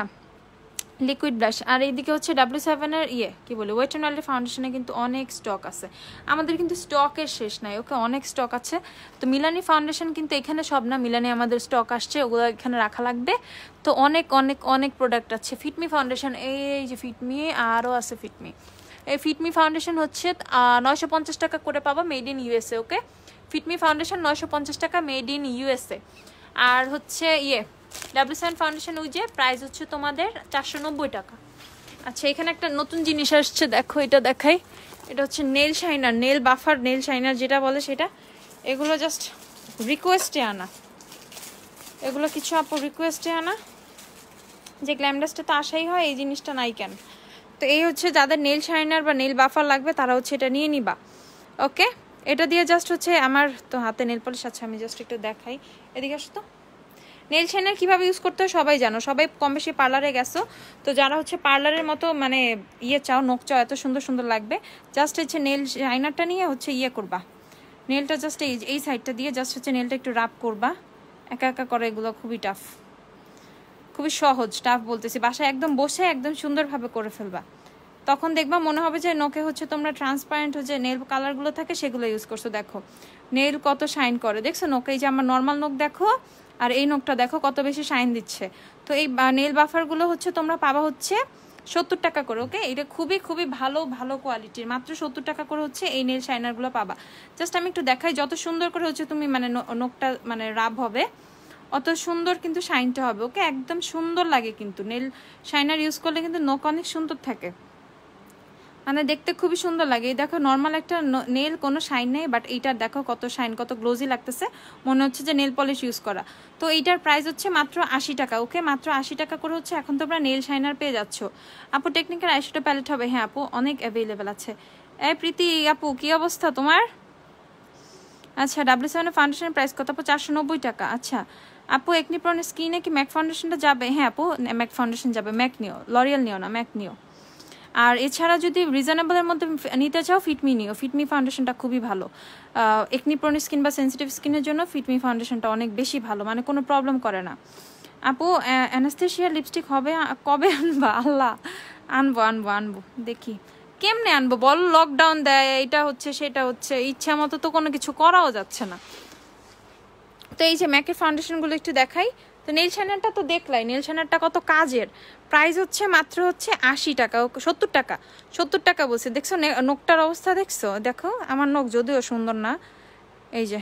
লিকুইড ব্লাশ। আর এইদিকে হচ্ছে W7 এর কি বলে ওয়েট অ্যান্ড ওয়াইল্ড ফাউন্ডেশনে কিন্তু অনেক স্টক আছে আমাদের, কিন্তু স্টকের শেষ নাই। ওকে, অনেক স্টক আছে। তো মিলানি ফাউন্ডেশন কিন্তু এখানে সব না, মিলানি আমাদের স্টক আসছে, ওগুলো এখানে রাখা লাগবে। তো অনেক প্রোডাক্ট আছে। ফিটমি ফাউন্ডেশন, এই যে ফিটমি, আরও আছে ফিটমি। এই ফিটমি ফাউন্ডেশন হচ্ছে 950 টাকা করে পাবা, made in USA. Okay, Fit Me foundation 950 টাকা, মেড ইন ইউএসএ। আর হচ্ছে W7 ফাউন্ডেশন ওই যে প্রাইস হচ্ছে তোমাদের 490 টাকা। আচ্ছা এখানে একটা নতুন জিনিস আসছে, দেখো এটা দেখাই। এটা হচ্ছে nail shiner, nail buffer, nail shiner যেটা বলে সেটা। এগুলো জাস্ট রিকোয়েস্টে আনা, এগুলো কিছু আপু রিকোয়েস্টে আনা, যে গ্ল্যামডাসটা তো আসাই হয়, এই জিনিসটা নাই কেন? তো এই হচ্ছে যাদের নেল শাইনার বা নেল বাফার লাগবে তারা হচ্ছে এটা নিয়ে নিবা। ওকে, এটা দিয়ে জাস্ট হচ্ছে, আমার তো হাতে নেল পলিশ আছে, আমি জাস্ট একটু দেখাই। এদিকে আসো তো। নেল শাইনার কীভাবে ইউজ করতে হয় সবাই জানো, সবাই কম বেশি পার্লারে গেছো। তো যারা হচ্ছে পার্লারের মতো মানে চাও, নখ চাও, এত সুন্দর লাগবে, জাস্ট হচ্ছে নেল শাইনারটা নিয়ে হচ্ছে করবা, নেলটা জাস্ট এই সাইডটা দিয়ে জাস্ট হচ্ছে নেলটা একটু রাব করবা। একা করে এগুলো খুবই টাফ, খুবই সহজ। টাফ বলতেছি, বাসায় একদম বসে একদম সুন্দরভাবে করে ফেলবা। তখন দেখবা মনে হবে যে নোকে হচ্ছে তোমরা ট্রান্সপারেন্ট যে নেল কালারগুলো থাকে সেগুলো ইউজ করছো। দেখো নেল কত শাইন করে, দেখছো নোকে? এই যে আমার নর্মাল নোক দেখো আর এই নোকটা দেখো কত বেশি শাইন দিচ্ছে। তো এই নেল বাফারগুলো হচ্ছে তোমরা পাবা হচ্ছে 70 টাকা করে। ওকে, এটা খুবই খুবই ভালো ভালো কোয়ালিটির, মাত্র 70 টাকা করে হচ্ছে এই নেল শাইনারগুলো পাবা। জাস্ট আমি একটু দেখাই, যত সুন্দর করে হচ্ছে তুমি মানে নোকটা মানে রাব হবে অত সুন্দর কিন্তু শাইনটা হবে। ওকে, একদম সুন্দর লাগে কিন্তু নেল শাইনার ইউজ করলে কিন্তু নোক অনেক সুন্দর থাকে, মানে দেখতে খুবই সুন্দর লাগে। এই দেখো নর্মাল একটা নেল কোনো শাইন নেই, বাট এইটার দেখো কত শাইন, কত গ্লোজি লাগতেছে, মনে হচ্ছে যে নেল পলিশ ইউজ করা। তো এইটার প্রাইস হচ্ছে মাত্র 80 টাকা। ওকে, মাত্র 80 টাকা করে হচ্ছে এখন তোমরা নেল শাইনার পেয়ে যাচ্ছ। আপু টেকনিকের আইশ্যাডো প্যালেট হবে? হ্যাঁ আপু, অনেক অ্যাভেলেবেল আছে। প্রীতি আপু কি অবস্থা তোমার? আচ্ছা, W7 ফাউন্ডেশনের প্রাইস কত আপু? 490 টাকা। আচ্ছা আপু, একনি প্রন স্কিনে কি ম্যাক ফাউন্ডেশনটা যাবে? হ্যাঁ আপু, ম্যাক ফাউন্ডেশন যাবে। ম্যাক নিও, লরিয়াল নিও না, ম্যাক নিও। আর এছাড়া যদি রিজনেবলের মধ্যে নিতে চাও ফিটমি নিও, ফিটমি ফাউন্ডেশনটা খুবই ভালো। একনি প্রোন স্কিন বা সেন্সিটিভ স্কিনের জন্য ফিটমি ফাউন্ডেশনটা অনেক বেশি ভালো, মানে কোনো প্রবলেম করে না। আপু অ্যানাস্থেশিয়া লিপস্টিক হবে কবে আনবা? আল্লাহ, আনবো আনবো আনবো, দেখি কেমনে আনবো বল। লকডাউন দেয়, এটা হচ্ছে সেটা হচ্ছে, ইচ্ছা মতো তো কোনো কিছু করাও যাচ্ছে না। তো এই যে ম্যাকের ফাউন্ডেশনগুলো একটু দেখাই। তো নেল শাইনারটা তো দেখলাই, নেল শাইনারটা কত কাজের। প্রাইস হচ্ছে মাত্র হচ্ছে 80 টাকা। 70 টাকা, 70 টাকা বলছে। দেখছো নখটার অবস্থা দেখছো? দেখো আমার নখ যদিও সুন্দর না, এই যে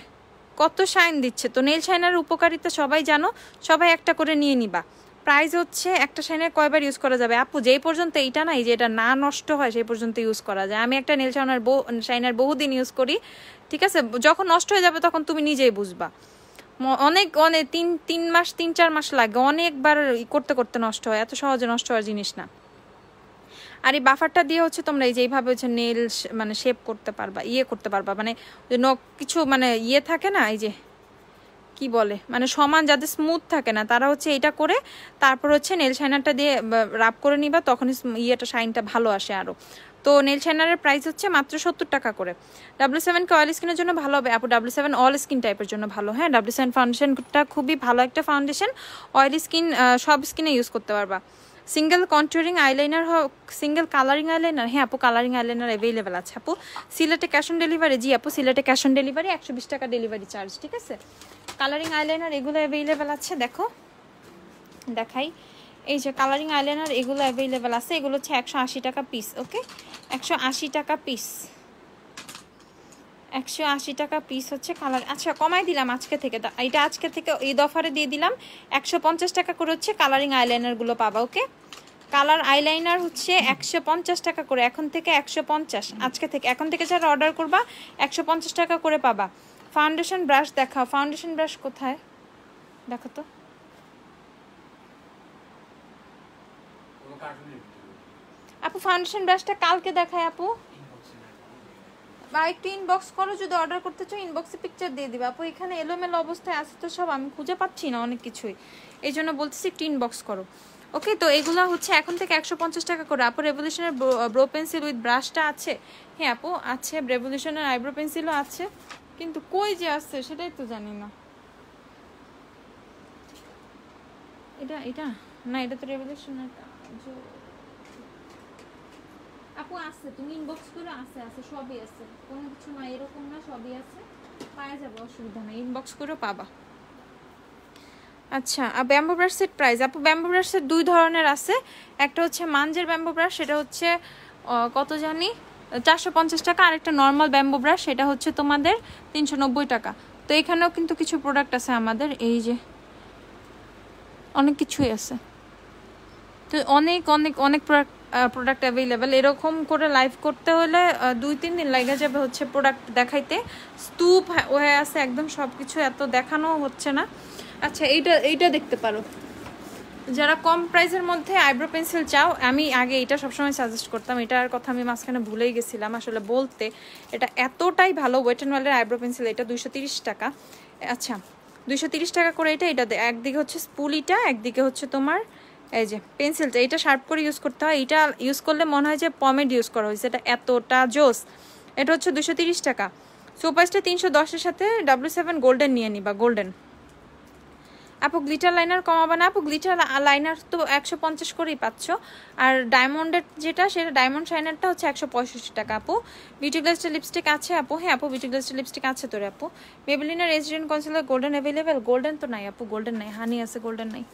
কত শাইন দিচ্ছে। তো নেল শাইনারের উপকারিতা সবাই জানো, সবাই একটা করে নিয়ে নিবা। প্রাইস হচ্ছে একটা শাইনার কয়বার ইউজ করা যাবে আপু? যেই পর্যন্ত এইটা নাই যে এটা না নষ্ট হয় সেই পর্যন্ত ইউজ করা যায়। আমি একটা নেল শাইনার বহুদিন ইউজ করি, ঠিক আছে? যখন নষ্ট হয়ে যাবে তখন তুমি নিজেই বুঝবা। অনেক অনেক 3-4 মাস লাগে, অনেকবার করতে করতে নষ্ট হয়, এত সহজে নষ্ট হওয়ার জিনিস না। আর এই বাফারটা দিয়ে হচ্ছে তোমরা এই যে এইভাবে হচ্ছে নেল মানে শেপ করতে পারবা, করতে পারবা, মানে নখ কিছু মানে থাকে না, এই যে কি বলে মানে সমান যাদের স্মুথ থাকে না তারা হচ্ছে এটা করে তারপর হচ্ছে নেল শাইনারটা দিয়ে রাব করে নিবা, তখন শাইনটা ভালো আসে আরো। তো নেল শাইনারের প্রাইস হচ্ছে মাত্র 70 টাকা করে। W7 কে অয়েল স্কিনের জন্য ভালো হবে আপু? W7 অল স্কিন টাইপের জন্য ভালো। হ্যাঁ, W7 ফাউন্ডেশনটা খুবই ভালো একটা ফাউন্ডেশন, অয়েলি স্কিন সব স্কিনে ইউজ করতে পারবা। সিঙ্গেল কন্টুরিং আইলাইনার হোক, সিঙ্গেল কালারিং আইলাইনার? হ্যাঁ আপু, কালারিং আইলাইনার অ্যাভেলেবেল আছে আপু। সিলেটে ক্যাশ অন ডেলিভারি? জি আপু, সিলেটে ক্যাশ অন ডেলিভারি, 120 টাকা ডেলিভারি চার্জ, ঠিক আছে? কালারিং আইলাইনার এগুলো অ্যাভেলেবেল আছে, দেখো দেখাই। এই যে কালারিং আইলাইনার এগুলো অ্যাভেলেবেল আছে, এগুলো হচ্ছে 180 টাকা পিস। ওকে, 180 টাকা পিস, 180 টাকা পিস হচ্ছে কালার। আচ্ছা কমাই দিলাম আজকে থেকে, এটা আজকে থেকে ঈদ অফারে দিয়ে দিলাম, 150 টাকা করে হচ্ছে কালারিং আইলাইনারগুলো পাবা। ওকে, কালার আইলাইনার হচ্ছে 150 টাকা করে, এখন থেকে 150, আজকে থেকে, এখন থেকে যারা অর্ডার করবা 150 টাকা করে পাবা। ফাউন্ডেশন ব্রাশ দেখাও, ফাউন্ডেশন ব্রাশ কোথায় দেখো তো। আপু ফাউন্ডেশন ব্রাশটা কালকে দেখায় আপু, বা একটু ইনবক্স করো, যদি অর্ডার করতে চাও ইনবক্সে পিকচার দিয়ে দিবা আপু। এখানে এলোমেলো অবস্থায় আছে তো সব, আমি খুঁজে পাচ্ছি না অনেক কিছুই, এই জন্য বলতেছি একটু ইনবক্স করো। ওকে, তো এগুলো হচ্ছে এখন থেকে 150 টাকা করে। আপু রেভলিউশনের ব্রো পেন্সিল উইথ ব্রাশটা আছে? হ্যাঁ আপু আছে, রেভলিউশনের আইব্রো পেন্সিলও আছে, কিন্তু কই যে আছে সেটাই তো জানি না। এটা এটা না, এটা তো রেভলিউশনের আপু আছে, তুমি ইনবক্স করে, আছে আছে সবই আছে, কোনো কিছু না এরকম না, সবই আছে, পাওয়া যাবে, অসুবিধা নেই, ইনবক্স করে পাবা। আচ্ছা, আর ব্যাম্বু ব্রাশ সেট প্রাইস আপু? ব্যাম্বু ব্রাশ সেট দুই ধরনের আছে, একটা হচ্ছে মাঞ্জের ব্যাম্বু ব্রাশ, সেটা হচ্ছে কত জানি 450 টাকা, আর একটা নর্মাল ব্যাম্বু ব্রাশ সেটা হচ্ছে তোমাদের 390 টাকা। তো এখানেও কিন্তু কিছু প্রোডাক্ট আছে আমাদের, এই যে অনেক কিছুই আছে, তো অনেক অনেক অনেক প্রোডাক্ট অ্যাভেলেবেল। এরকম করে লাইভ করতে হলে 2-3 দিন লাগে যাবে হচ্ছে প্রোডাক্ট দেখাইতে, স্তূপ হয়ে আছে একদম, সব কিছু এত দেখানো হচ্ছে না। আচ্ছা এইটা দেখতে পারো, যারা কম প্রাইসের মধ্যে আইব্রো পেন্সিল চাও, আমি আগে এটা সবসময় সাজেস্ট করতাম, এটার কথা আমি মাঝখানে ভুলেই গেছিলাম আসলে বলতে। এটা এতটাই ভালো, ওয়েট অ্যান্ড ওয়াইল্ডের আইব্রো পেন্সিল, এটা 230 টাকা। আচ্ছা 230 টাকা করে এটা একদিকে হচ্ছে স্পুলিটা, একদিকে হচ্ছে তোমার এই যে পেন্সিলটা, এটা শার্প করে ইউজ করতে হয়, এটা ইউজ করলে মনে হয় যে পমেড ইউজ করা হয়েছে, এটা এতটা জোস। এটা হচ্ছে 230 টাকা। সোপাসটা 310-এর সাথে W7 গোল্ডেন নিয়ে নিবা, গোল্ডেন। আপু গ্লিটার লাইনার কমাবে না? আপু গ্লিটার লাইনার তো 150 করেই পাচ্ছ, আর ডায়মন্ডের যেটা সেটা ডায়মন্ড শাইনারটা হচ্ছে 165 টাকা। আপু বিউটি গ্লাসের লিপস্টিক আছে আপু? হ্যাঁ আপু বিউটি গ্লাসের লিপস্টিক আছে তোর আপু। মেবেলিনের resident concealer golden available? Golden তো নাই আপু, গোল্ডেন নাই, হানি আছে, গোল্ডেন নাই।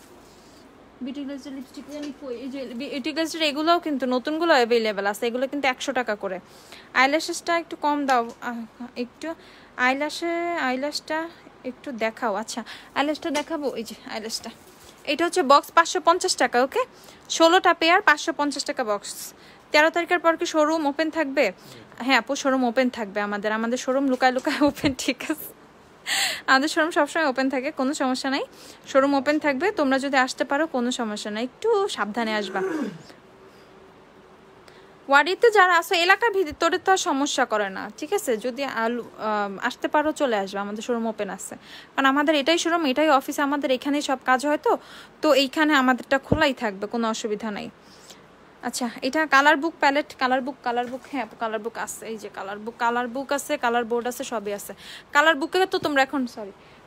বিউটি গ্লাসের লিপস্টিক জানি কই, এই যে বিউটি গ্লাসের এগুলোও কিন্তু নতুনগুলো অ্যাভেলেবেল আছে, এগুলো কিন্তু 100 টাকা করে। আইল্যাশেসটা একটু কম দাও, একটু আইল্যাশটা একটু দেখাও। আচ্ছা আইল্যাশটা দেখাবো, এই যে আইল্যাশটা, এটা হচ্ছে বক্স 550 টাকা। ওকে 16টা পেয়ার 550 টাকা বক্স। 13 তারিখের পর কি শোরুম ওপেন থাকবে? হ্যাঁ আপু শোরুম ওপেন থাকবে, আমাদের শোরুম লুকায় লুকায় ওপেন, ঠিক আছে? আমাদের শোরুম সবসময় ওপেন থাকে, কোনো সমস্যা নাই, শোরুম ওপেন থাকবে, তোমরা যদি আসতে পারো কোনো সমস্যা নাই, একটু সাবধানে আসবা। ওয়ারিতে যারা আসো এলাকার ভিতরে তো আর সমস্যা করে না, ঠিক আছে? যদি আসতে পারো চলে আসবে, আমাদের শোরুম ওপেন আছে, কারণ আমাদের এটাই শোরুম, এটাই অফিস, আমাদের এখানেই সব কাজ হয়, তো এইখানে আমাদেরটা খোলাই থাকবে, কোনো অসুবিধা নাই। আচ্ছা এটা colour book palette, colour book, হ্যাঁ কালার বুক আছে, এই যে কালার বুক আছে, কালার বোর্ড আছে, সবই আছে। কালার বুকে তো তোমরা এখন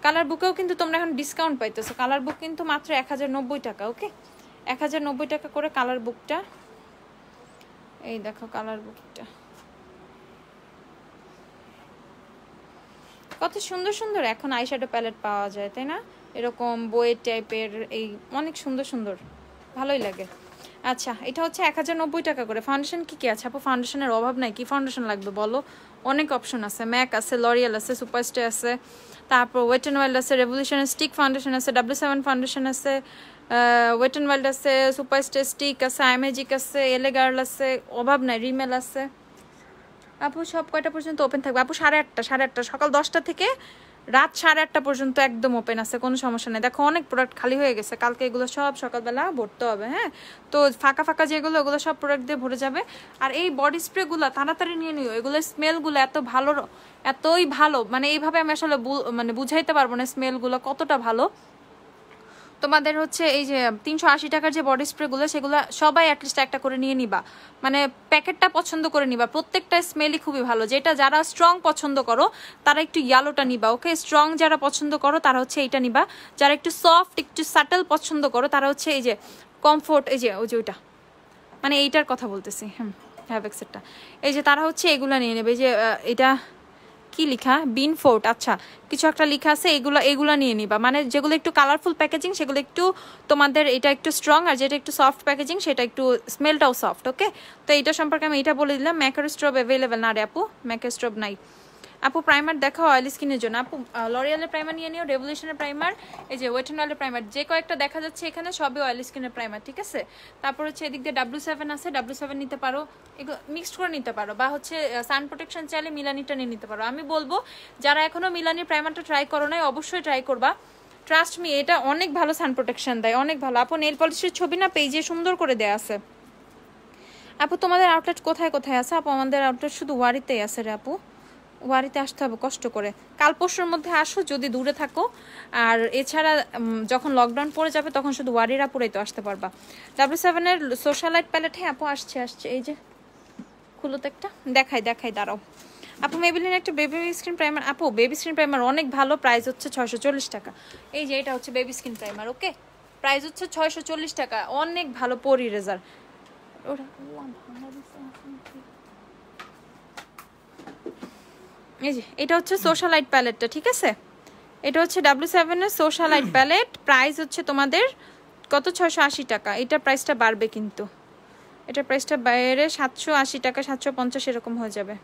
কালার বুকেও কিন্তু তোমরা এখন ডিসকাউন্ট পাইতেছো। কালার বুক কিন্তু মাত্র 1090 টাকা। ওকে 1090 টাকা করে কালার বুকটা। এই দেখো কালার বুকটা কত সুন্দর সুন্দর এখন আইশ্যাডো প্যালেট পাওয়া যায়, তাই না? এরকম বইয়ের টাইপের, এই অনেক সুন্দর সুন্দর, ভালোই লাগে। আচ্ছা এটা হচ্ছে 1090 টাকা করে। ফাউন্ডেশন কি আছে আপু? ফাউন্ডেশনের অভাব নাই, কি ফাউন্ডেশন লাগবে বলো? অনেক অপশন আছে, ম্যাক আছে, লরিয়াল আছে, সুপারস্টে আছে, তারপর ওয়েট অ্যান্ড ওয়াইল্ড আছে, রেভলিউশনের স্টিক ফাউন্ডেশন আছে, W7 ফাউন্ডেশন আছে, ওয়েট অ্যান্ড ওয়াইল্ড আছে, সুপারস্টে স্টিক আছে, আইমেজিক আছে, এলে গার্ল আছে, অভাব নাই, রিমেল আছে। আপু সব কয়টা পর্যন্ত ওপেন থাকবে? আপু 8:30 সকাল 10টা থেকে রাত 8:30 পর্যন্ত একদম ওপেন আছে, কোনো সমস্যা নেই। দেখো অনেক প্রোডাক্ট খালি হয়ে গেছে, কালকে এগুলো সব সকালবেলা ভরতে হবে। হ্যাঁ তো ফাঁকা যেগুলো ওগুলো সব প্রোডাক্ট দিয়ে ভরে যাবে। আর এই বডি স্প্রেগুলো তাড়াতাড়ি নিয়ে নিও, এগুলো স্মেলগুলো এতই ভালো, মানে এইভাবে আমি আসলে মানে বুঝাইতে পারবো না স্মেলগুলো কতটা ভালো। তোমাদের হচ্ছে এই যে 380 টাকার যে বডি স্প্রেগুলো, সেগুলো সবাই অ্যাটলিস্ট একটা করে নিয়ে নিবা, মানে প্যাকেটটা পছন্দ করে নিবা, প্রত্যেকটা স্মেলই খুবই ভালো। যেটা যারা স্ট্রং পছন্দ করো তারা একটু ইয়েলোটা নিবা। ওকে স্ট্রং যারা পছন্দ করো তারা হচ্ছে এইটা নিবা, যারা একটু সফট একটু সাটেল পছন্দ করো তারা হচ্ছে এই যে কমফোর্ট, এই যে ওইটা, মানে এইটার কথা বলতেছি, হ্যাভেক্সেরটা, এই যে তারা হচ্ছে এগুলো নিয়ে নেবে। যে এটা কি লেখা, বিনফোর্ট, আচ্ছা কিছু একটা লেখা আছে, এগুলো নিয়ে নিবা, মানে যেগুলো একটু কালারফুল প্যাকেজিং সেগুলো একটু তোমাদের এটা একটু স্ট্রং, আর যেটা একটু সফট প্যাকেজিং সেটা একটু স্মেলটাও সফট। ওকে তো এইটা সম্পর্কে আমি এটা বলে দিলাম। ম্যাকের স্ট্রব অ্যাভেলেবেল না রে আপু, ম্যাকের স্ট্রব নাই। আপু প্রাইমার দেখাও অয়েল স্কিনের জন্য। আপু লরিয়ালের প্রাইমার নিয়ে নিও, রেভলিউশনের প্রাইমার, এই যে ওয়েট অ্যান্ড ওয়াইল্ডের প্রাইমার, যে কয়েকটা দেখা যাচ্ছে এখানে সবই অয়েল স্কিনের প্রাইমার, ঠিক আছে? তারপর হচ্ছে এদিক দিয়ে W7 আছে, W7 নিতে পারো, এগুলো মিক্সড করে নিতে পারো, বা হচ্ছে সান প্রোটেকশন চাইলে মিলানিটা নিয়ে নিতে পারো। আমি বলবো যারা এখনো মিলানির প্রাইমারটা ট্রাই করো নাই অবশ্যই ট্রাই করবা, ট্রাস্ট মি এটা অনেক ভালো সান প্রোটেকশন দেয়, অনেক ভালো। আপু নেল পলিশের ছবি না পেজে সুন্দর করে দেয়া আছে। আপু তোমাদের আউটলেট কোথায় কোথায় আছে? আপু আমাদের আউটলেট শুধু ওয়ারিতেই আছে রে আপু, ওয়ারিতে আসতে হবে কষ্ট করে, কাল পরশুর মধ্যে আসো যদি দূরে থাকো, আর এছাড়া যখন লকডাউন পড়ে যাবে তখন শুধু ওয়ারিরাপুরেই তো আসতে পারবা। W7 এর সোশ্যালাইট প্যালেট, হ্যাঁ আপু আসছে, এই যে খুলো তো একটা, দেখাই দাঁড়াও। আপু মেবেলিনের একটা বেবি স্কিন প্রাইমার, আপু বেবি স্কিন প্রাইমার অনেক ভালো, প্রাইস হচ্ছে 640 টাকা। এই যে এটা হচ্ছে baby skin primer, okay price হচ্ছে 640 টাকা, অনেক ভালো পরি রেজার। এই যে এটা হচ্ছে সোশ্যালাইট প্যালেটটা, ঠিক আছে? এটা হচ্ছে W7 এর সোশ্যালাইট প্যালেট, প্রাইস হচ্ছে তোমাদের কত, 680 টাকা। এটা প্রাইসটা বাড়বে কিন্তু, এটা প্রাইসটা বাইরে 780 টাকা 750 এরকম হয়ে যাবে।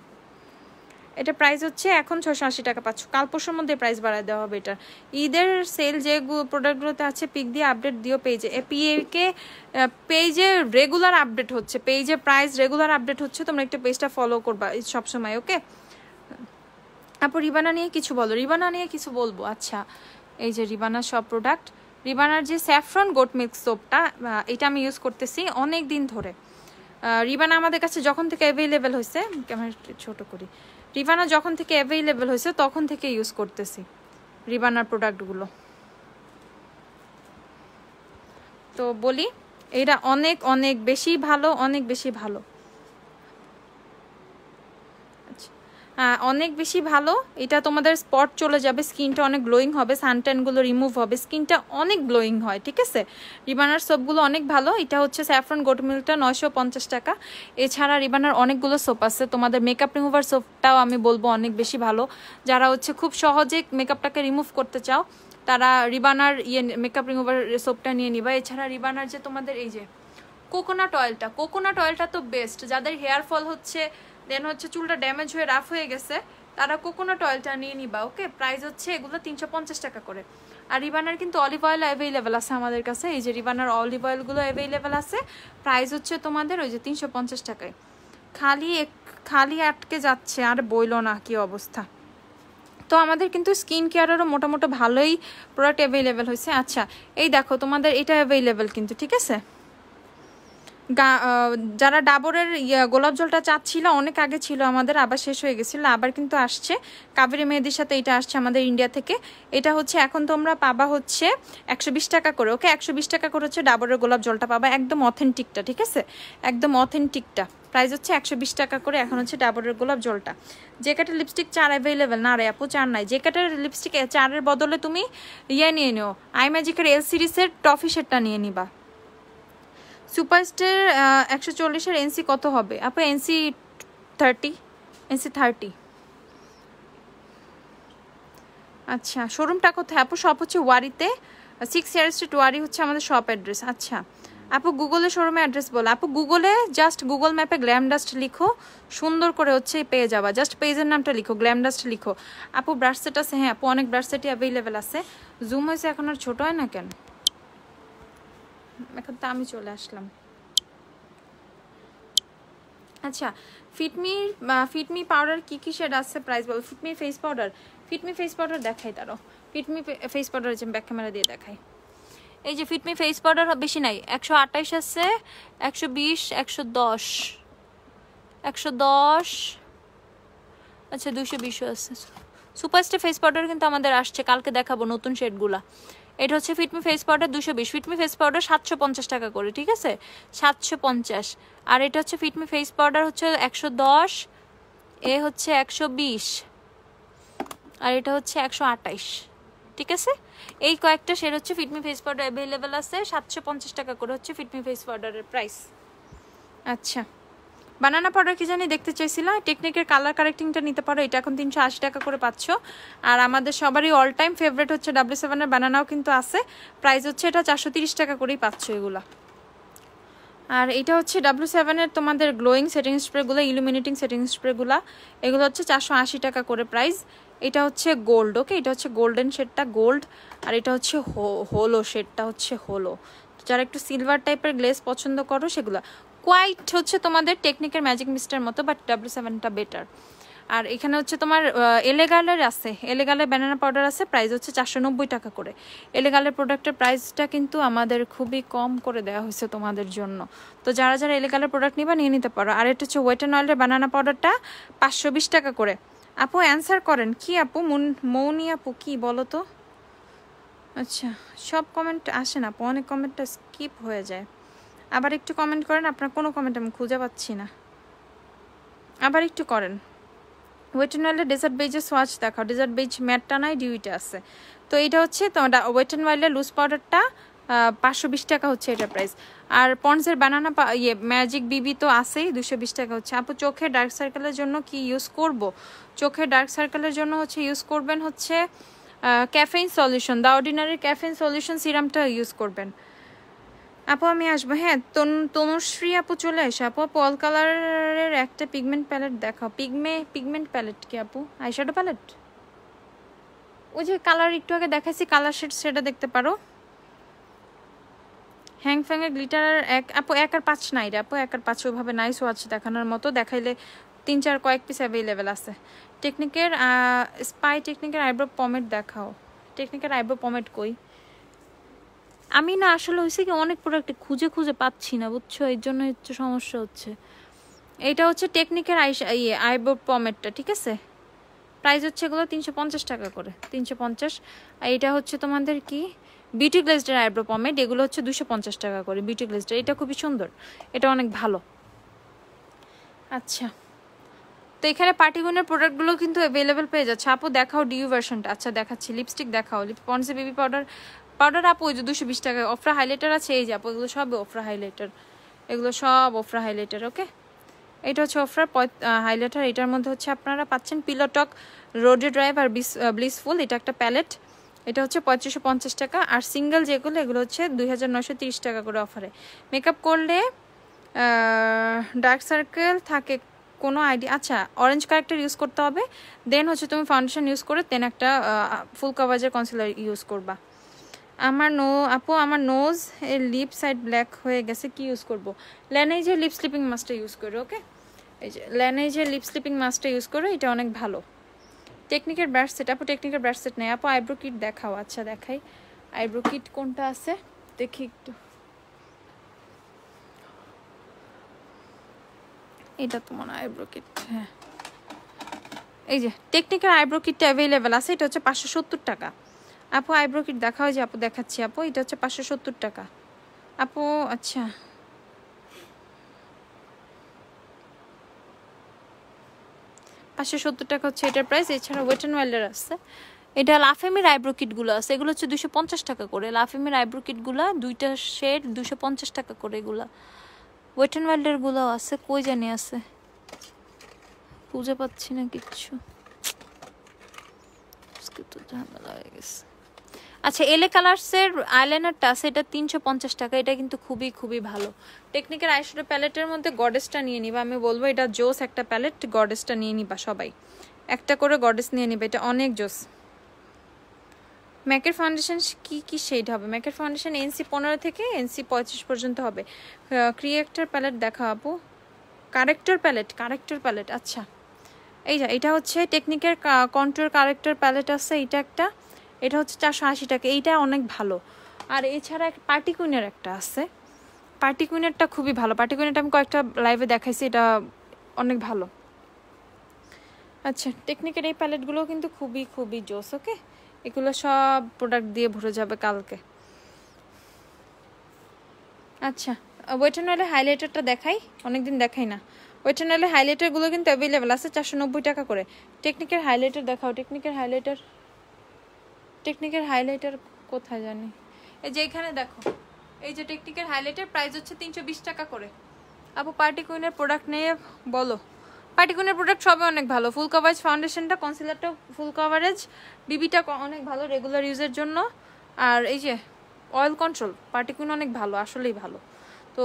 এটা প্রাইস হচ্ছে এখন 680 টাকা পাচ্ছ, কাল পরশুর মধ্যে প্রাইস বাড়ায় দেওয়া হবে। এটা ঈদের সেল যে প্রোডাক্টগুলোতে আছে পিক দিয়ে আপডেট দিও পেজে, পেজে রেগুলার আপডেট হচ্ছে, পেজে প্রাইস রেগুলার আপডেট হচ্ছে, তোমরা একটু পেজটা ফলো করবা সবসময়। ওকে আপু রিবানা নিয়ে কিছু বলো। রিবানা নিয়ে কিছু বলবো, আচ্ছা এই যে রিবানার সব প্রোডাক্ট, রিবানার যে স্যাফরন গোট মিল্ক সোপটা, এটা আমি ইউজ করতেছি অনেক দিন ধরে। রিবানা আমাদের কাছে যখন থেকে অ্যাভেলেবেল হয়েছে, ক্যামেরা ছোট করি, রিবানা যখন থেকে অ্যাভেলেবেল হয়েছে তখন থেকে ইউজ করতেছি রিবানার প্রোডাক্টগুলো। তো বলি এটা অনেক অনেক বেশি ভালো, অনেক বেশি ভালো। অনেক বেশি ভালো। এটা তোমাদের স্পট চলে যাবে, স্কিনটা অনেক গ্লোয়িং হবে, সানট্যানগুলো রিমুভ হবে, স্কিনটা অনেক গ্লোয়িং হয়, ঠিক আছে। রিবানার সোপগুলো অনেক ভালো। এটা হচ্ছে স্যাফরন গোট মিল্কটা 950 টাকা। এছাড়া রিবানার অনেকগুলো সোপ আছে। তোমাদের মেকআপ রিমুভার সোপটাও আমি বলবো অনেক বেশি ভালো। যারা হচ্ছে খুব সহজে মেকআপটাকে রিমুভ করতে চাও তারা রিবানার মেকআপ রিমুভার সোপটা নিয়ে নিবা। এছাড়া রিবানার যে তোমাদের এই যে কোকোনাট অয়েলটা তো বেস্ট। যাদের হেয়ার ফল হচ্ছে, দেন হচ্ছে চুলটা ড্যামেজ হয়ে রাফ হয়ে গেছে, তারা কোকোনাট অয়েলটা নিয়ে নিবা। ওকে, প্রাইস হচ্ছে এগুলো 350 টাকা করে। আর রিবানার কিন্তু অলিভ অয়েল অ্যাভেলেবেল আছে আমাদের কাছে। এই যে রিবানার অলিভ অয়েলগুলো অ্যাভেলেবেল আছে। প্রাইস হচ্ছে তোমাদের ওই যে 350 টাকায়। খালি আটকে যাচ্ছে, আর বইলো না কি অবস্থা। তো আমাদের কিন্তু স্কিন কেয়ারেরও মোটামুটি ভালোই প্রোডাক্ট অ্যাভেলেবেল হয়েছে। আচ্ছা, এই দেখো তোমাদের এটা অ্যাভেলেবেল কিন্তু, ঠিক আছে। যারা ডাবরের গোলাপ জলটা চাচ্ছিল, অনেক আগে ছিল আমাদের, আবার শেষ হয়ে গেছিল, আবার কিন্তু আসছে কাবেরী মেহেদির সাথে। এটা আসছে আমাদের ইন্ডিয়া থেকে। এটা হচ্ছে এখন তোমরা পাবা হচ্ছে 120 টাকা করে। ওকে, 120 টাকা করে হচ্ছে ডাবরের গোলাপ জলটা পাবা, একদম অথেন্টিকটা, ঠিক আছে, একদম অথেন্টিকটা। প্রাইস হচ্ছে 120 টাকা করে এখন হচ্ছে ডাবরের গোলাপ জলটা। যে কাটার লিপস্টিক 4 অ্যাভেলেবেল না রে আপু, 4 নাই। যে কাটার লিপস্টিক 4-এর বদলে তুমি নিয়ে নিও, আই ম্যাজিকের এল সিরিজের টফি শেডটা নিয়ে নিবা। সুপারস্টার 140-এর এনসি কত হবে আপু? এনসি 30। আচ্ছা, শোরুমটা কোথায় আপু? শপ হচ্ছে ওয়ারিতে, 6 ইয়ার স্ট্রিট, ওয়ারি হচ্ছে আমাদের শপ অ্যাড্রেস। আচ্ছা আপু, গুগলে শোরুমের অ্যাড্রেস বলো আপু। গুগলে জাস্ট গুগল ম্যাপে গ্ল্যাম ডাস্ট লিখো, সুন্দর করে হচ্ছে পেয়ে যাবা। জাস্ট পেজের নামটা লিখো, গ্ল্যাম ডাস্ট লিখো। আপু ব্রাশ সেট আছে? হ্যাঁ আপু, অনেক ব্রাশ সেটই অ্যাভেলেবেল আছে। জুম হয়েছে, এখন আর ছোট হয় না কেন? এখন তো আমি চলে আসলাম। আচ্ছা, ফিটমি পাউডার কি শেড আছে, প্রাইস বলো। ফিটমি ফেস পাউডার দেখাই, তারও ফিটমি ফেস পাউডার যে ব্যাক ক্যামেরা দিয়ে দেখাই। এই যে ফিটমি ফেস পাউডার বেশি নাই, 128 আছে, 120, 110, আচ্ছা 220 আছে। সুপারস্টার ফেস পাউডার কিন্তু আমাদের আসছে, কালকে দেখাবো নতুন শেডগুলা। এটা হচ্ছে Fit Me face powder 220, Fit Me face powder 750 টাকা করে, ঠিক আছে, 750। আর এটা হচ্ছে ফিটমি ফেস পাউডার হচ্ছে 110, এ হচ্ছে 120, আর এটা হচ্ছে 128, ঠিক আছে। এই কয়েকটা শেড হচ্ছে ফিটমি ফেস পাউডার অ্যাভেলেবেল আছে, 750 টাকা করে হচ্ছে ফিটমি ফেস পাউডারের প্রাইস। আচ্ছা, বানানা পাউডার কি জানি দেখতে চাইছিলাম, টেকনিকের কালার কারেক্টিংটা নিতে পারো, এটা এখন 380 টাকা করে পাচ্ছ। আর আমাদের সবারই অল টাইম ফেভারিট হচ্ছে W7 এর বানানাও কিন্তু আছে, প্রাইস হচ্ছে এটা 430 টাকা করেই পাচ্ছ এগুলা। আর এটা হচ্ছে W7 এর তোমাদের গ্লোয়িং সেটিং স্প্রেগুলো, ইলুমিনেটিং সেটিং স্প্রেগুলো, এগুলো হচ্ছে 480 টাকা করে প্রাইস। এটা হচ্ছে গোল্ড, ওকে, এটা হচ্ছে গোল্ডেন শেডটা গোল্ড, আর এটা হচ্ছে হোলো শেডটা হচ্ছে হোলো। যারা একটু সিলভার টাইপের গ্লেজ পছন্দ করো সেগুলো। কোয়াইট হচ্ছে তোমাদের টেকনিকের ম্যাজিক মিস্টার মতো, বাট W7টা বেটার। আর এখানে হচ্ছে তোমার এলেগালের আছে, এলেগালের ব্যানানা পাউডার আছে, প্রাইস হচ্ছে 490 টাকা করে। এলেগালের প্রোডাক্টের প্রাইসটা কিন্তু আমাদের খুবই কম করে দেওয়া হয়েছে তোমাদের জন্য। তো যারা যারা এলেগালের প্রোডাক্ট নিবা নিয়ে নিতে পারো। আর এটা হচ্ছে ওয়েট অ্যান্ড অয়েলের ব্যানানা পাউডারটা 520 টাকা করে। আপু অ্যান্সার করেন কি আপু? মৌনি আপু কি বলো তো? আচ্ছা, সব কমেন্ট আসে না আপু, অনেক কমেন্টটা স্কিপ হয়ে যায়। আবার একটু কমেন্ট করেন, আপনার কোনো কমেন্ট আমি খুঁজে পাচ্ছি না, আবার একটু করেন। ওয়েট অ্যান্ড ওয়াইল্ডের ডেজার্ট বেজের সোয়াচ দেখাও, ডেজার্ট বেজ ম্যাটটা নাই, ডিউইটা আছে। তো এইটা হচ্ছে তোমার ওয়েট অ্যান্ড ওয়াইল্ডের লুজ পাউডারটা 520 টাকা হচ্ছে এটার প্রাইস। আর পন্ডসের বানানা ম্যাজিক বিবি তো আছেই, 220 টাকা হচ্ছে। আপু চোখের ডার্ক সার্কেলের জন্য কি ইউজ করব? চোখের ডার্ক সার্কেলের জন্য হচ্ছে ইউজ করবেন হচ্ছে caffeine solution, the ordinary caffeine solution সিরামটা ইউজ করবেন। আপু আমি আসবো, হ্যাঁ। তনুশ্রী আপু চলে আসে। আপু পল কালারের একটা পিগমেন্ট প্যালেট দেখাও। পিগমেন্ট প্যালেট কি আপু? Eyeshadow palette? ওই যে কালার একটু আগে দেখাইছি কালার শেড, সেটা দেখতে পারো। হ্যাংফ্যাংয়ের গ্লিটার আপু 1 আর 5 নাই রে আপু, 1 আর 5 ওইভাবে নাই সোয়াচ দেখানোর মতো, দেখাইলে 3-4 কয়েক পিস অ্যাভেলেবেল আছে। টেকনিকের টেকনিকের আইব্রো পমেড দেখাও। টেকনিকের আইব্রো পমেড কই? আমি না আসলে হয়েছে কি অনেক প্রোডাক্ট খুঁজে পাচ্ছি না, বুঝছো, এই জন্য হচ্ছে সমস্যা হচ্ছে। এইটা হচ্ছে টেকনিকের আইব্রো পমেডটা, ঠিক আছে, প্রাইস হচ্ছে এগুলো 350 টাকা করে, 350। আর এটা হচ্ছে তোমাদের কি বিউটি গ্লেজডের আইব্রো পমেড, এগুলো হচ্ছে 250 টাকা করে বিউটি গ্লেজডের। এটা খুবই সুন্দর, এটা অনেক ভালো। আচ্ছা, তো এখানে পার্টিগুনের প্রোডাক্টগুলো কিন্তু অ্যাভেলেবেল পেয়ে যাচ্ছে। আপু দেখাও ডিউ ভার্সনটা। আচ্ছা দেখাচ্ছি। লিপস্টিক দেখাও, পন্ডসে বেবি পাউডার আপু ওই যে 220 টাকা। অফরা হাইলাইটার আছে এই যে আপু, এগুলো সব অফরা হাইলাইটার, এগুলো সব অফরা হাইলাইটার। ওকে, এটা হচ্ছে অফরার হাইলাইটার। এটার মধ্যে হচ্ছে আপনারা পাচ্ছেন পিলোটক, রোডে ড্রাইভ আর ব্লিসফুল। এটা একটা প্যালেট, এটা হচ্ছে 3550 টাকা। আর সিঙ্গেল যেগুলো এগুলো হচ্ছে 2930 টাকা করে অফারে। মেকআপ করলে ডার্ক সার্কেল থাকে কোনো আইডিয়া? আচ্ছা, অরেঞ্জ কারেক্টার ইউজ করতে হবে, দেন হচ্ছে তুমি ফাউন্ডেশন ইউজ করে দেন একটা ফুল কাভারেজের কনসিলার ইউজ করবা। আপু আমার নোজ এর লিপ সাইড ব্ল্যাক হয়ে গেছে, কি ইউজ করব? ল্যানেজের লিপ স্লিপিং মাস্কটা ইউজ করো। ওকে, এই যে ল্যানেজের লিপ স্লিপিং মাস্কটা ইউজ করো, এটা অনেক ভালো। টেকনিকের ব্রাশ সেট, আপু টেকনিকের ব্রাশ সেট নেই। আপু আইব্রো কিট দেখাও। আচ্ছা দেখাই, আইব্রো কিট কোনটা আছে দেখি একটু। এটা তো মনে হয় আইব্রো কিট, হ্যাঁ এই যে টেকনিকের আইব্রো কিটটা অ্যাভেলেবেল আছে। এটা হচ্ছে 570 টাকা। আপু আইব্রো কিট দেখাও, যে আপু দেখাচ্ছি আপু, এটা হচ্ছে 570 টাকা আপু। আচ্ছা 570 টাকা হচ্ছে এটার প্রাইস। এছাড়া ওয়েট অ্যান্ড ওয়াইল্ডের আছে, এটা লাফেমির আইব্রো কিটগুলো আছে, এগুলো হচ্ছে 250 টাকা করে। লাফেমির আইব্রো কিটগুলো দুইটা শেড 250 টাকা করে। এগুলা ওয়েট অ্যান্ড ওয়াইল্ডের গুলো আছে, কই জানি আছে, খুঁজে পাচ্ছি না কিচ্ছু, তো ঝামেলা হয়ে গেছে। আচ্ছা এলে কালার্সের আইলাইনারটা আছে, এটা 350 টাকা। এটা কিন্তু খুবই খুবই ভালো। টেকনিকের আইশ্যাডো প্যালেটের মধ্যে গডেসটা নিয়ে নিবা, আমি বলবো এটা জোস একটা প্যালেট। গডেসটা নিয়ে নিবা সবাই, একটা করে গডেস নিয়ে নিবে, এটা অনেক জোস। ম্যাকের ফাউন্ডেশন কি কি শেড হবে? ম্যাকের ফাউন্ডেশন NC 15 থেকে NC 35 পর্যন্ত হবে। ক্রিয়েক্টর প্যালেট দেখা আপু, কারেক্টর প্যালেট। আচ্ছা এই যা, এটা হচ্ছে টেকনিকের কন্ট্রোল কারেক্টর প্যালেট আছে, এটা একটা, এটা হচ্ছে 480 টাকা। এইটা অনেক ভালো। আর এছাড়া পার্টি কুইনের একটা আছে, পার্টি কুইনেরটা খুবই ভালো। পার্টি কুইনেরটা আমি কয়েকটা লাইভে দেখাইছি, এটা অনেক ভালো। আচ্ছা টেকনিকের এই প্যালেটগুলো কিন্তু খুবই খুবই জোস। ওকে, এগুলো সব প্রোডাক্ট দিয়ে ভরে যাবে কালকে। আচ্ছা ওয়েট অ্যান্ড ওয়াইল্ডের হাইলাইটারটা দেখাই, অনেকদিন দেখাই না। ওয়েট অ্যান্ড ওয়াইল্ডের হাইলাইটারগুলো কিন্তু অ্যাভেলেবেল আছে 490 টাকা করে। টেকনিকের হাইলাইটার দেখাও, টেকনিকের হাইলাইটার কোথায় জানি, এই যে এখানে দেখো, এই যে টেকনিকের হাইলাইটার প্রাইস হচ্ছে 320 টাকা করে। আপু পার্টি কুইনের প্রোডাক্ট নিয়ে বলো। পার্টি কুইনের প্রোডাক্ট সবই অনেক ভালো। ফুল কভারেজ ফাউন্ডেশনটা, কনসিলারটা ফুল কভারেজ, বিবিটা অনেক ভালো রেগুলার ইউজের জন্য। আর এই যে অয়েল কন্ট্রোল পার্টি কুইন অনেক ভালো, আসলেই ভালো। তো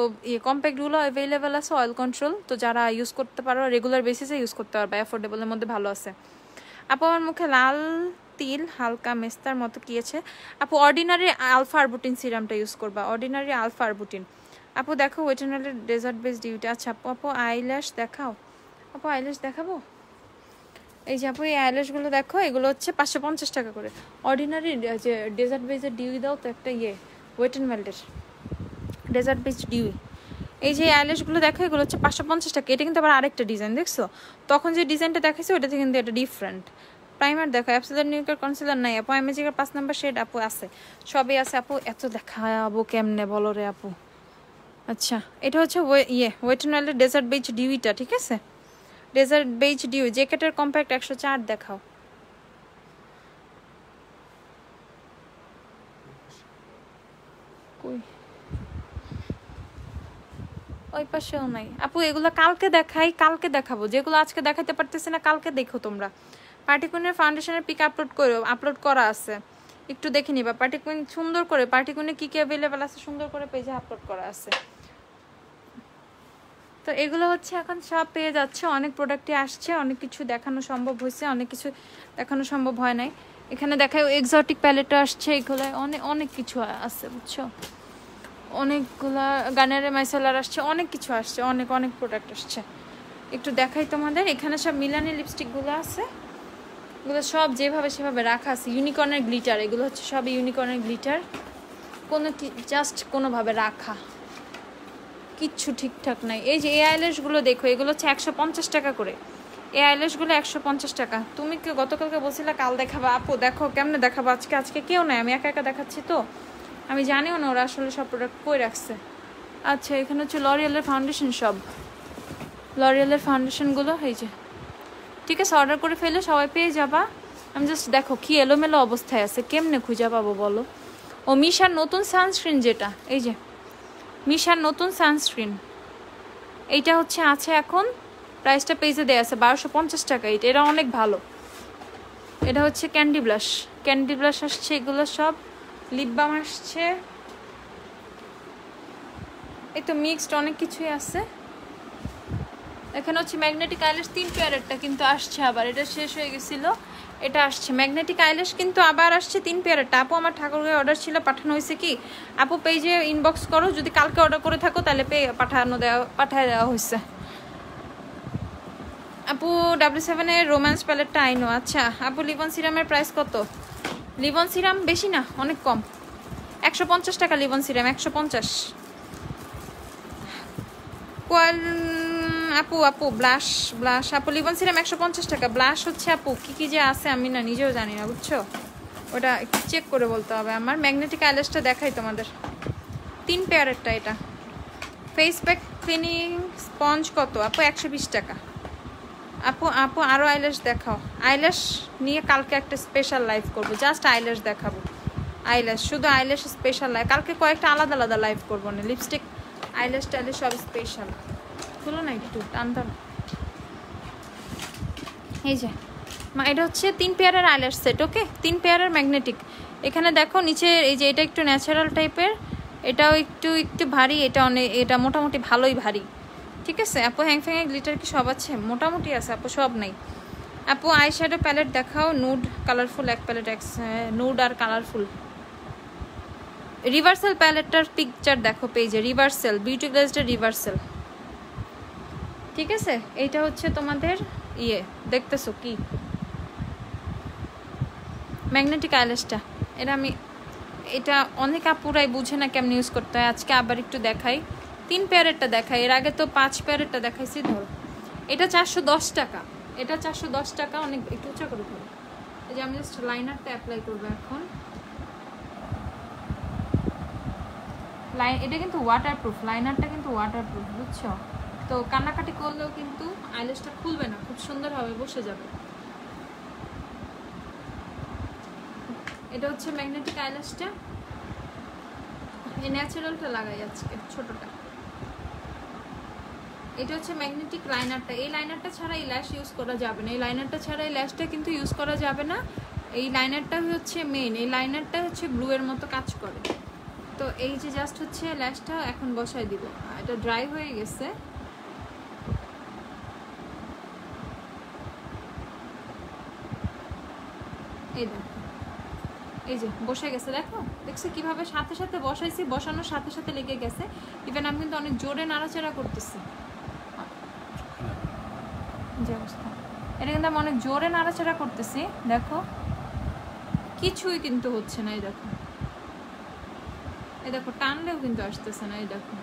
কম্প্যাক্টগুলো অ্যাভেলেবেল আছে অয়েল কন্ট্রোল, তো যারা ইউজ করতে পারো রেগুলার বেসিসে ইউজ করতে পারবে, অ্যাফোর্ডেবলের মধ্যে ভালো আছে। আপু আমার মুখে লাল তিল হালকা মেস্তার মতো কিয়েছে। আপু অর্ডিনারি আলফা আরবুটিন সিরামটা ইউজ করবা, অর্ডিনারি আলফা আরবুটিন। আপু দেখো ওয়েটেনারের ডেজার্ট বেস ডিউটি। আচ্ছা আপু আইল্যাশ দেখাও। আপু আইল্যাশ দেখাবো, এই যে আপু এই আইল্যাশগুলো দেখো, এগুলো হচ্ছে 550 টাকা করে। অর্ডিনারি যে ডেজার্ট বেসের ডিউই দাও তো একটা, ওয়েট অ্যান্ড ওয়াইল্ডের ডেজার্ট বেস ডিউই। এই যে আইল্যাশগুলো দেখো, এগুলো হচ্ছে 550 টাকা। এটা কিন্তু আবার আরেকটা ডিজাইন, দেখছো? তখন যে ডিজাইনটা দেখাইছে ওটাতে কিন্তু এটা ডিফারেন্ট। প্রাইমার দেখো, অ্যাবসোলিউট নিউকের কনসিলার নাই আপু। ম্যাজিকের 5 নাম্বার শেড আপু আছে, সবই আছে আপু। এত দেখাবো কেমনে বলো রে আপু। আচ্ছা এটা হচ্ছে ওয়েট অ্যান্ড ওয়াইল্ডের ডেজার্ট বেজ ডিউইটা, ঠিক আছে? ডেজার্ট বেজ ডিউ জ্যাকেটের কম্প্যাক্ট 104 দেখাও। কই ওই পাশেও নাই আপু। এগুলো কালকে দেখাই, কালকে দেখাবো। যেগুলো আজকে দেখাতে পারতেছি না কালকে দেখো তোমরা। পার্টি কুইনের ফাউন্ডেশনের পিক আপলোড করা আছে, একটু দেখে নিবা। পার্টি কুইন সুন্দর করে, পার্টি কুইনে কি কি অ্যাভেলেবেল আছে সুন্দর করে পেজে আপলোড করা আছে। তো এগুলো হচ্ছে এখন সব পেয়ে যাচ্ছে, অনেক প্রোডাক্টই আসছে, অনেক কিছু দেখানো সম্ভব হয়েছে, অনেক কিছু দেখানো সম্ভব হয় নাই। এখানে দেখায় এক্সোটিক প্যালেটও আসছে, এগুলো অনেক অনেক কিছু আছে বুঝছো, অনেকগুলা গানের মাইসেলার আসছে, অনেক কিছু আসছে, অনেক অনেক প্রোডাক্ট আসছে। একটু দেখাই তোমাদের। এখানে সব মিলানি লিপস্টিকগুলো আছে, এগুলো সব যেভাবে সেভাবে রাখা আছে। ইউনিকর্নের গ্লিটার, এগুলো হচ্ছে সব ইউনিকর্নের গ্লিটার, কোনো জাস্ট কোনোভাবে রাখা, কিচ্ছু ঠিকঠাক নাই। এই যে এই আইল্যাশগুলো দেখো, এগুলো হচ্ছে 150 টাকা করে। এই আইল্যাশগুলো 150 টাকা। তুমি গতকালকে বলছিলে কাল দেখাবা, আপু দেখো কেমনে দেখাবো আজকে কেউ নাই, আমি একা একা দেখাচ্ছি তো, আমি জানিও না ওরা আসলে সব প্রোডাক্ট কই রাখছে। আচ্ছা এখানে হচ্ছে লরিয়ালের ফাউন্ডেশন, সব লরিয়ালের ফাউন্ডেশনগুলো, এই যে ঠিক আছে, অর্ডার করে ফেলে সবাই পেয়ে যাবা। আমি জাস্ট দেখো কি এলোমেলো অবস্থায় আছে, কেমনে খুঁজে পাবো বলো। ও মিশার নতুন সানস্ক্রিন, যেটা এই যে মিশার নতুন সানস্ক্রিন, এইটা হচ্ছে আছে এখন, প্রাইসটা পেজে দেওয়া আছে 1250 টাকা। এটা অনেক ভালো। এটা হচ্ছে ক্যান্ডি ব্লাশ আসছে, এগুলো সব লিপ বাম আসছে, এই তো মিক্সড অনেক কিছুই আছে। এখানে হচ্ছে ম্যাগনেটিক আইল্যাশ 3 পেয়ারেরটা কিন্তু আসছে আবার, এটা শেষ হয়ে গেছিল, এটা আসছে ম্যাগনেটিক আইল্যাশ কিন্তু আবার আসছে 3 পেয়ারেরটা। আপু আমার ঠাকুরগাঁয়ে অর্ডার ছিল, পাঠানো হয়েছে কি? আপু পেজে ইনবক্স করো, যদি কালকে অর্ডার করে থাকো তাহলে পাঠায় দেওয়া হয়েছে। আপু W7 এর রোম্যান্স প্যালেটটা আইনো। আচ্ছা আপু লিভন সিরামের প্রাইস কত? লিভন সিরাম বেশি না, অনেক কম, 150 টাকা লিভন সিরাম, 150। আপু ব্লাশ আপু লিভন সিরাম 150 টাকা। ব্লাশ হচ্ছে আপু কি যে আছে আমি না নিজেও জানি না, বুঝছো, ওটা একটু চেক করে বলতে হবে আমার। ম্যাগনেটিক আইল্যাশটা দেখাই তোমাদের, 3 পেয়ারেরটা এটা। ফেস প্যাক ক্লিনিং স্পঞ্জ কত আপু? 120 টাকা। আপু আরও আইল্যাশ দেখাও। আইল্যাশ নিয়ে কালকে একটা স্পেশাল লাইভ করবো, জাস্ট আইল্যাশ দেখাবো, আইল্যাশ, শুধু আইল্যাশ স্পেশাল লাইভ। কালকে কয়েকটা আলাদা লাইভ করবো না, লিপস্টিক আইল্যাশ টাইল্যাশ সব স্পেশাল। খুলো না একটু, টানতাম। এই যে এটা হচ্ছে 3 পেয়ারের আইল্যাশ সেট, ওকে, 3 পেয়ারের ম্যাগনেটিক। এখানে দেখো নিচে এই যে এটা একটু ন্যাচারাল টাইপের, এটাও একটু ভারী, এটা মোটামুটি ভালোই ভারী। ঠিক আছে আপু, হ্যাংফ্যাঙে গ্লিটার কি সব আছে? মোটামুটি আছে আপু, সব নাই। আপু আই শ্যাডো প্যালেট দেখাও, নুড কালারফুল এক প্যালেট, নুড আর কালারফুল। রিভার্সাল প্যালেটটার পিকচার দেখো পেজে, রিভার্সাল বিউটি গ্লেজডের রিভার্সাল। ঠিক আছে, এইটা হচ্ছে তোমাদের দেখতেছো কি ম্যাগনেটিক আইল্যাশটা। এটা অনেক আপুরাই বুঝে না কেমন ইউজ করতে হয়, আজকে আবার একটু দেখাই। 3 পেয়ারেরটা দেখাই, এর আগে তো 5 পেয়ারেরটা দেখাইছি। ধরো এটা 410 টাকা, এটা 410 টাকা, অনেক একটু উঁচা করে ধরো। এই যে আমি জাস্ট লাইনারটা অ্যাপ্লাই করবো এখন। এটা কিন্তু ওয়াটারপ্রুফ, লাইনারটা কিন্তু ওয়াটারপ্রুফ, বুঝছো তো, কান্নাকাটি করলেও কিন্তু আইল্যাশটা খুলবে না, খুব সুন্দরভাবে বসে যাবে। এটা হচ্ছে ম্যাগনেটিক আইল্যাশটা, এই ন্যাচারালটা লাগাই আজকে ছোটটা। এটা হচ্ছে ম্যাগনেটিক লাইনারটা, এই লাইনারটা ছাড়া এই ল্যাশ ইউজ করা যাবে না, এই লাইনারটা ছাড়া এই ল্যাশটা কিন্তু ইউজ করা যাবে না। এই লাইনারটা হচ্ছে মেইন, এই লাইনারটা হচ্ছে গ্লু এর মতো কাজ করে। তো এই যে জাস্ট হচ্ছে ল্যাশটা এখন বসাই দিব, এটা ড্রাই হয়ে গেছে। এই যে বসে গেছে, দেখছো কিভাবে সাথে সাথে বসাইছি, বসানোর সাথে সাথে লেগে গেছে। ইভেন আমি কিন্তু অনেক জোরে নাড়াচাড়া করতেছি, যে অবস্থা, এটা কিন্তু আমি অনেক জোরে নাড়াচাড়া করতেছি, দেখো কিছুই কিন্তু হচ্ছে না। এই দেখো টানলেও কিন্তু আসতেছে না, এই দেখো।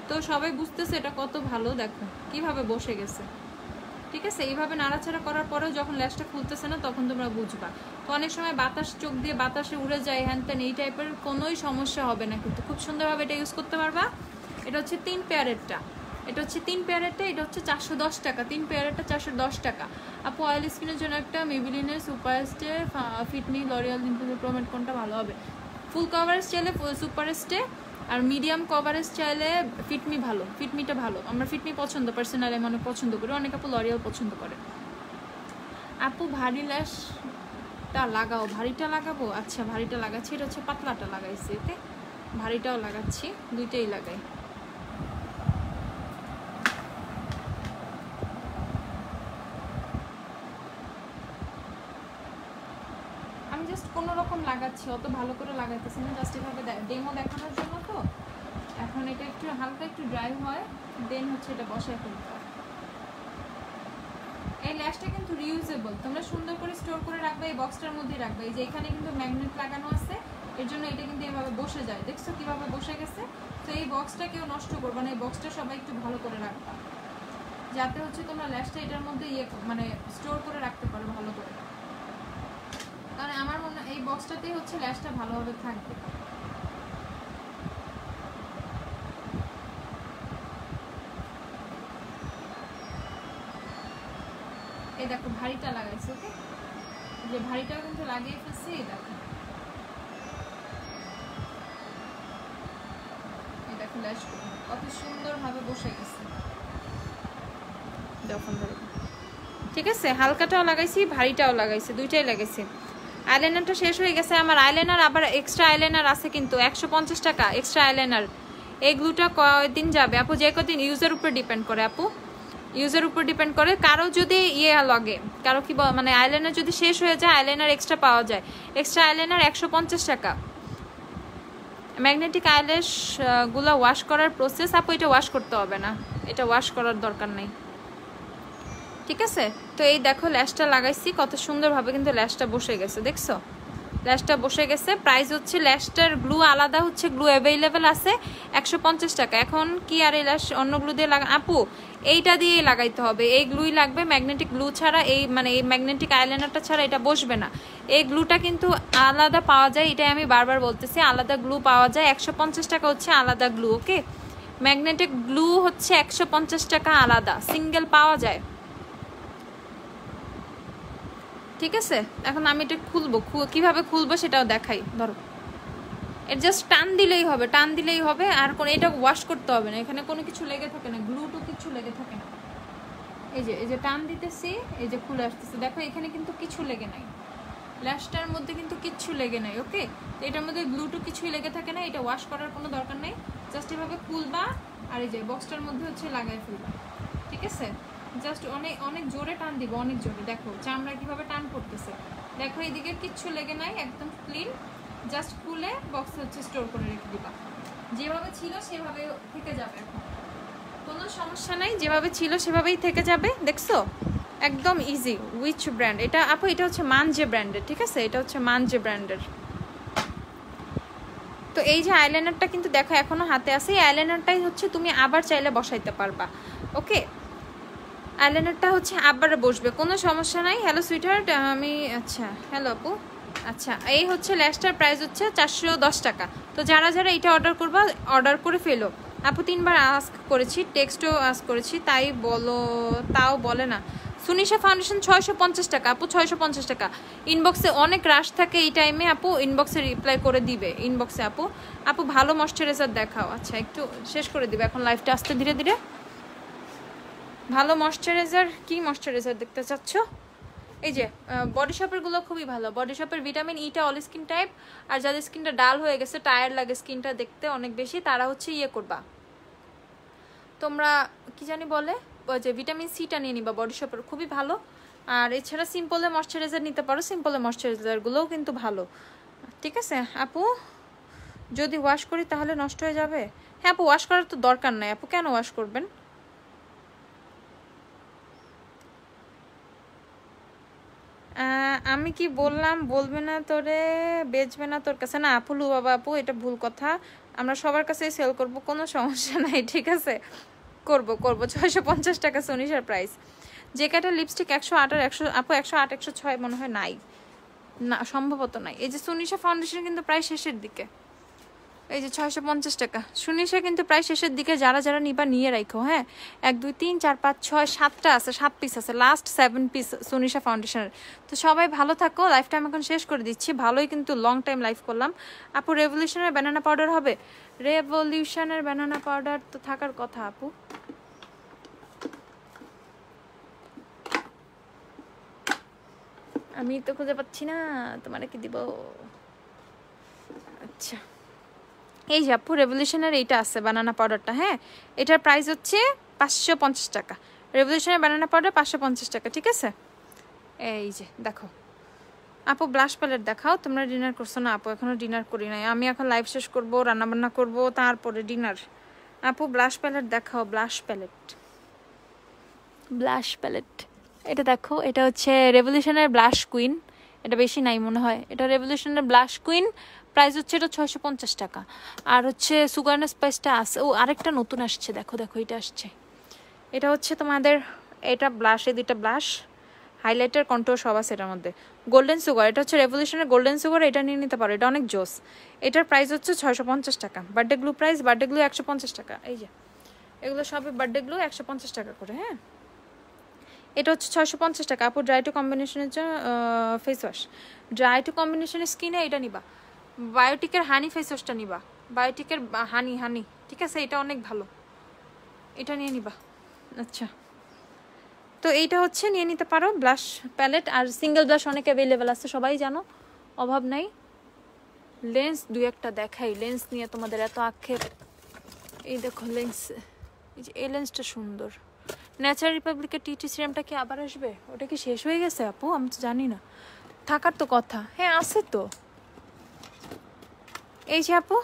তো সবাই বুঝতেছে এটা কত ভালো, দেখো কিভাবে বসে গেছে। ঠিক আছে, এইভাবে নাড়াচাড়া করার পরেও যখন ল্যাশটা খুলতেছে না তখন তোমরা বুঝবা। তো অনেক সময় বাতাস চোখ দিয়ে বাতাসে উড়ে যায় হ্যান ত্যান, এই টাইপের কোনোই সমস্যা হবে না, কিন্তু খুব সুন্দরভাবে এটা ইউজ করতে পারবা। এটা হচ্ছে 3 পেয়ারেরটা, এটা হচ্ছে 3 পেয়ারেরটা, এটা হচ্ছে 410 টাকা, 3 পেয়ারেরটা 410 টাকা। আপু অয়েল স্কিনের জন্য একটা মেবিলিনের সুপার স্টে, ফিটমি, লরিয়াল প্রোমেট কোনটা ভালো হবে? ফুল কভারেজ চাইলে সুপার স্টে, আর মিডিয়াম কভারেজ চাইলে ফিটমি ভালো, ফিটমিটা ভালো। আমরা ফিটমি পছন্দ, পার্সোনালি আমি অনেক পছন্দ করি, অনেক আপু লরিয়াল পছন্দ করে। আপু ভারী ল্যাশটা লাগাও, ভারীটা লাগাবো? আচ্ছা ভারীটা লাগাচ্ছি, এটা হচ্ছে পাতলাটা লাগাইছি, ওকে, ভারীটাও লাগাচ্ছি, দুইটাই লাগাই। আমি জাস্ট কোনো রকম লাগাচ্ছি, অত ভালো করে লাগাইতেছি না, জাস্ট এভাবে ডেমো দেখানোর জন্য। তো এখন এটা একটু হালকা একটু ড্রাই হয়, দেন হচ্ছে এটা বসায় ফেলতে হবে। এই ল্যাশটা কিন্তু রিউজেবল, তোমরা সুন্দর করে স্টোর করে রাখবে, এই বক্সটার মধ্যেই রাখবে। এই যে এখানে কিন্তু ম্যাগনেট লাগানো আছে, এর জন্য এটা কিন্তু এভাবে বসে যায়, দেখছো কিভাবে বসে গেছে। তো এই বক্সটা কেউ নষ্ট করবে না, এই বক্সটা সবাই একটু ভালো করে রাখবা, যাতে হচ্ছে তোমরা ল্যাশটা এটার মধ্যে মানে স্টোর করে রাখতে পারো ভালো করে। কারণ আমার মনে হয় এই বক্সটাতেই হচ্ছে ল্যাশটা ভালোভাবে থাকবে। এই দেখো ভারীটা লাগাইছি, ওকে? যে ভারীটাও কিন্তু লাগিয়ে ফেলছি, এই দেখো, এই দেখো ল্যাশ কত সুন্দরভাবে বসে গেছে। ঠিক আছে, হালকাটাও লাগাইছি, ভারীটাও লাগাইছি, দুইটাই লাগাইছি। আইলাইনারটা শেষ হয়ে গেছে আমার। আইলাইনার আবার এক্সট্রা আইলাইনার আছে কিন্তু 150 টাকা এক্সট্রা আইলাইনার। এই গ্লুটা কয়দিন যাবে আপু? যে কদিন, ইউজের উপর ডিপেন্ড করে আপু, ইউজের উপর ডিপেন্ড করে। কারো যদি লাগে, কারো কি মানে আইলাইনার যদি শেষ হয়ে যায়, আইলাইনার এক্সট্রা পাওয়া যায়। এক্সট্রা আইলাইনার 150 টাকা। ম্যাগনেটিক আইল্যাশ গুলো ওয়াশ করার প্রসেস আপু, এটা ওয়াশ করতে হবে না, এটা ওয়াশ করার দরকার নেই, ঠিক আছে? তো এই দেখো ল্যাশটা লাগাইছি, কত সুন্দরভাবে কিন্তু ল্যাশটা বসে গেছে, দেখছো? ল্যাশটা বসে গেছে। প্রাইস হচ্ছে, ল্যাশটার গ্লু আলাদা হচ্ছে, গ্লু অ্যাভেলেবেল আছে 150 টাকা। এখন কি আর এই ল্যাশ অন্য গ্লু দিয়ে আপু এইটা দিয়েই লাগাইতে হবে, এই গ্লুই লাগবে। ম্যাগনেটিক গ্লু ছাড়া, এই মানে এই ম্যাগনেটিক আইলাইনারটা ছাড়া এটা বসবে না। এই গ্লুটা কিন্তু আলাদা পাওয়া যায়, এটাই আমি বারবার বলতেছি, আলাদা গ্লু পাওয়া যায়। 150 টাকা হচ্ছে আলাদা গ্লু, ওকে? ম্যাগনেটিক গ্লু হচ্ছে 150 টাকা আলাদা, সিঙ্গেল পাওয়া যায়, ঠিক আছে? এখন আমি এটা খুলবো, কিভাবে খুলবো সেটাও দেখাই। ধরো, এটা জাস্ট টান দিলেই হবে, টান দিলেই হবে, আর কোনো এটা ওয়াশ করতে হবে না, এখানে কোনো কিছু লেগে থাকে না, গ্লু টু কিছু লেগে থাকে না। এই যে টান দিতেছি, এই যে খুলে আসতেছে, দেখো এখানে কিন্তু কিছু লেগে নাই, ল্যাশটার মধ্যে কিন্তু কিচ্ছু লেগে নাই, ওকে? তো এটার মধ্যে গ্লু টু কিছুই লেগে থাকে না, এটা ওয়াশ করার কোনো দরকার নেই। জাস্ট এভাবে খুলবা, আর এই যে বক্সটার মধ্যে হচ্ছে লাগাই ফেলবা, ঠিক আছে? জাস্ট অনেক অনেক জোরে টান দিব, অনেক জোরে। দেখো চামড়া কিভাবে টান করতেছে, দেখো এইদিকে কিচ্ছু লেগে নাই, একদম ক্লিন। জাস্ট খুলে বক্সে হচ্ছে স্টোর করে রেখে দিবা, যেভাবে ছিল সেভাবে থেকে যাবে, এখন কোনো সমস্যা নাই, যেভাবে ছিল সেভাবেই থেকে যাবে, দেখছো? একদম ইজি। উইচ ব্র্যান্ড এটা আপু? এটা হচ্ছে মানজে ব্র্যান্ডের, ঠিক আছে? এটা হচ্ছে মানজে ব্র্যান্ডের। তো এই যে আইলাইনারটা কিন্তু দেখো এখনো হাতে আছে, এই আইলাইনারটাই হচ্ছে তুমি আবার চাইলে বসাইতে পারবা, ওকে? আইলাইনারটা হচ্ছে আবার বসবে, কোনো সমস্যা নাই। হ্যালো সুইটহার্ট, আমি আচ্ছা, হ্যালো আপু। আচ্ছা, এই হচ্ছে ল্যাশটার প্রাইস হচ্ছে 410 টাকা। তো যারা যারা এটা অর্ডার করবা, অর্ডার করে ফেলো আপু। 3বার আস্ক করেছি, টেক্সটও আস্ক করেছি, তাই বলো, তাও বলে না। সুনিশা ফাউন্ডেশন 650 টাকা আপু, 650 টাকা। ইনবক্সে অনেক রাশ থাকে এই টাইমে আপু, ইনবক্সে রিপ্লাই করে দিবে, ইনবক্সে আপু। আপু ভালো ময়শ্চারাইজার দেখাও। আচ্ছা, একটু শেষ করে দিবে এখন লাইফটা, আসতে ধীরে ধীরে। ভালো ময়শ্চারাইজার, কি ময়শ্চারাইজার দেখতে চাচ্ছ? এই যে বডি শপের গুলো খুবই ভালো, বডি শপের ভিটামিন ইটা অল স্কিন টাইপ। আর যাদের স্কিনটা ডাল হয়ে গেছে, টায়ার লাগে স্কিনটা দেখতে অনেক বেশি, তারা হচ্ছে ইয়ে করবা, তোমরা কি জানি বলে, ওই যে ভিটামিন সিটা নিয়ে নিবা, বডি শপের খুবই ভালো। আর এছাড়া সিম্পলের ময়শ্চারাইজার নিতে পারো, সিম্পলের ময়শ্চারাইজারগুলোও কিন্তু ভালো, ঠিক আছে আপু? যদি ওয়াশ করি তাহলে নষ্ট হয়ে যাবে? হ্যাঁ আপু, ওয়াশ করার তো দরকার নাই আপু, কেন ওয়াশ করবেন? আমি কি বললাম বলবে না তোরে, বেচবে না তোর কাছে? না আপু, বাবা আপু, এটা ভুল কথা। আমরা সবার কাছেই সেল করব, কোনো সমস্যা নাই, ঠিক আছে? করব 650 টাকা সুনিশার প্রাইস। যে কাটা লিপস্টিক 108 আর 100 আপু, 108 106 মনে হয় নাই, না সম্ভবত নাই। এই যে সুনিশা ফাউন্ডেশন কিন্তু প্রায় শেষের দিকে, এই যে 650 টাকা সুনিশা কিন্তু প্রায় শেষের দিকে। যারা যারা নিবা নিয়ে রাখো, হ্যাঁ? 1 2 3 4 5 6 7টা আছে, 7 পিস আছে, লাস্ট 7 পিস সুনিশা ফাউন্ডেশনের। তো সবাই ভালো থাকো, লাইফটা আমি এখন শেষ করে দিচ্ছি। ভালোই কিন্তু লং টাইম লাইফ করলাম আপু। রেভলিউশনের ব্যানানা পাউডার হবে? রেভলিউশনের ব্যানানা পাউডার তো থাকার কথা আপু। আমি তো খুঁজে পাচ্ছি না, তোমার কি দিব? আচ্ছা, এই যে আপু রেভলিউশনের এইটা আছে বানানা পাউডারটা, হ্যাঁ? এটার প্রাইস হচ্ছে 550 টাকা। রেভলিউশনের বানানা পাউডার 550 টাকা, ঠিক আছে? এই যে দেখো আপু, ব্লাশ প্যালেট দেখাও। তোমরা ডিনার করছো না আপু? এখনো ডিনার করি নাই, আমি এখন লাইভ শেষ করবো, রান্নাবান্না করবো, তারপরে ডিনার। আপু ব্লাশ প্যালেট দেখাও, ব্লাশ প্যালেট, ব্লাশ প্যালেট। এটা দেখো, এটা হচ্ছে রেভলিউশনের ব্লাশ কুইন, এটা বেশি নাই মনে হয়। এটা রেভলিউশনের ব্লাশ কুইন, প্রাইস হচ্ছে এটা 650 টাকা। আর হচ্ছে সুগার অ্যান্ড স্পাইসটা আছে, ও আরেকটা নতুন আসছে, দেখো দেখো এটা আসছে। এটা হচ্ছে তোমাদের, এটা ব্লাশ, এই দুইটা ব্লাশ, হাইলাইটার, কন্ট্রোল সব আছে এটার মধ্যে। গোল্ডেন সুগার, এটা হচ্ছে রেভলিউশনের গোল্ডেন সুগার, এটা নিয়ে নিতে পারো, এটা অনেক জোস। এটার প্রাইস হচ্ছে 650 টাকা। Birthday glue price, birthday glue 150 টাকা। এই যে এগুলো সবই বার্থডে গ্লু 150 টাকা করে, হ্যাঁ? এটা হচ্ছে 650 টাকা আপু। ড্রাই টু কম্বিনেশনের জন্য ফেস ওয়াশ, ড্রাই টু কম্বিনেশনের স্কিনে এটা নিবা, বায়োটিকের হানি ফেস ওয়াশটা নিবা, বায়োটিকের হানি, ঠিক আছে, এটা অনেক ভালো, এটা নিয়ে নিবা। আচ্ছা, তো এইটা হচ্ছে নিয়ে নিতে পারো ব্লাশ প্যালেট। আর সিঙ্গেল ব্লাশ অনেক অ্যাভেলেবেল আছে, সবাই জানো, অভাব নাই। লেন্স দুই একটা দেখাই, লেন্স নিয়ে তোমাদের এত আক্ষেপ। এই দেখো লেন্স, এই লেন্সটা সুন্দর। ন্যাচারাল রিপাবলিকের টিটি সিরামটা কি আবার আসবে? ওটা কি শেষ হয়ে গেছে আপু? আমি তো জানি না, থাকার তো কথা। হ্যাঁ আছে তো, এই যে আপু,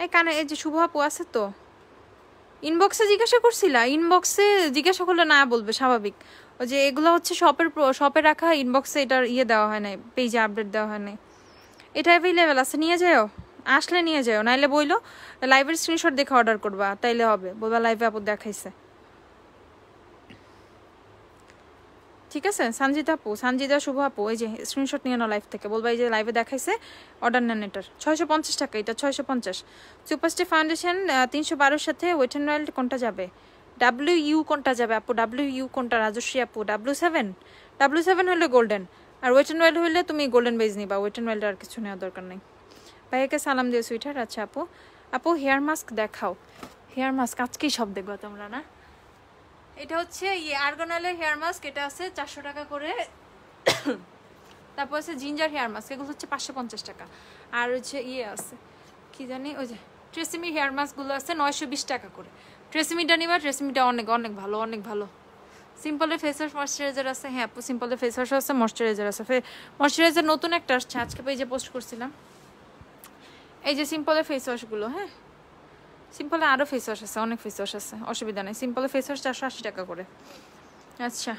এই কানে, এই যে শুভ আপু আছে তো। ইনবক্সে জিজ্ঞাসা করছিলা? ইনবক্সে জিজ্ঞাসা করলে না বলবে, স্বাভাবিক। ওই যে এগুলো হচ্ছে শপে রাখা, ইনবক্সে এটার দেওয়া হয় নাই, পেজে আপডেট দেওয়া হয় নাই। এটা অ্যাভেলেবেল আছে, নিয়ে যাও, আসলে নিয়ে যাও, নাইলে বইলো লাইভের স্ক্রিনশট দেখে অর্ডার করবা, তাইলে হবে, বলবা লাইভে আপু দেখাইছে, ঠিক আছে। সঞ্জিতা আপু, সঞ্জিতা শুভ আপু, এই যে স্ক্রিনশট নিয়ে নাও লাইভ থেকে, বলবা এই যে লাইভে দেখাইছে, অর্ডার নেন এটার। 650 টাকা এটা, 650। সুপারস্টে ফাউন্ডেশন 312 সাথে ওয়েট অ্যান্ড ওয়াইল্ড কোনটা যাবে? WU কোনটা যাবে আপু? WU কোনটা? রাজশ্রী আপু W7 হলে গোল্ডেন, আর ওয়েট অ্যান্ড ওয়াইল্ড হলে তুমি গোল্ডেন বেজ নিবা, ওয়েট অ্যান্ড ওয়াইল্ড আর কিছু নেওয়ার দরকার নেই। ভাইয়াকে সালাম দিও সুইটার। আচ্ছা আপু, আপু হেয়ার মাস্ক দেখাও। হেয়ার মাস্ক আজকেই সব দেখবো তোমরা না। এটা হচ্ছে আর্গান অয়েলের হেয়ার মাস্ক, এটা আছে 400 টাকা করে। তারপর আছে জিঞ্জার হেয়ার মাস্ক, এগুলো হচ্ছে 550 টাকা। আর হচ্ছে আছে কি জানি, ওই যে ট্রেসিমি হেয়ার মাস্কগুলো আছে 920 টাকা করে। ট্রেসিমিটা নিবা, ট্রেসিমিটা অনেক অনেক ভালো, অনেক ভালো। সিম্পলের ফেস ওয়াশ ময়শ্চারাইজার আছে, হ্যাঁ আপু সিম্পলের ফেস ওয়াশ আছে, ময়শ্চারাইজার আছে। ময়শ্চারাইজার নতুন একটা আসছে, আজকে পেজে পোস্ট করছিলাম। এই যে সিম্পলের ফেস ওয়াশগুলো, হ্যাঁ সিম্পলে আরও ফেস ওয়াশ আছে, অনেক ফেস ওয়াশ আছে, অসুবিধা নেই। সিম্পলের ফেস ওয়াশ 480 টাকা করে। আচ্ছা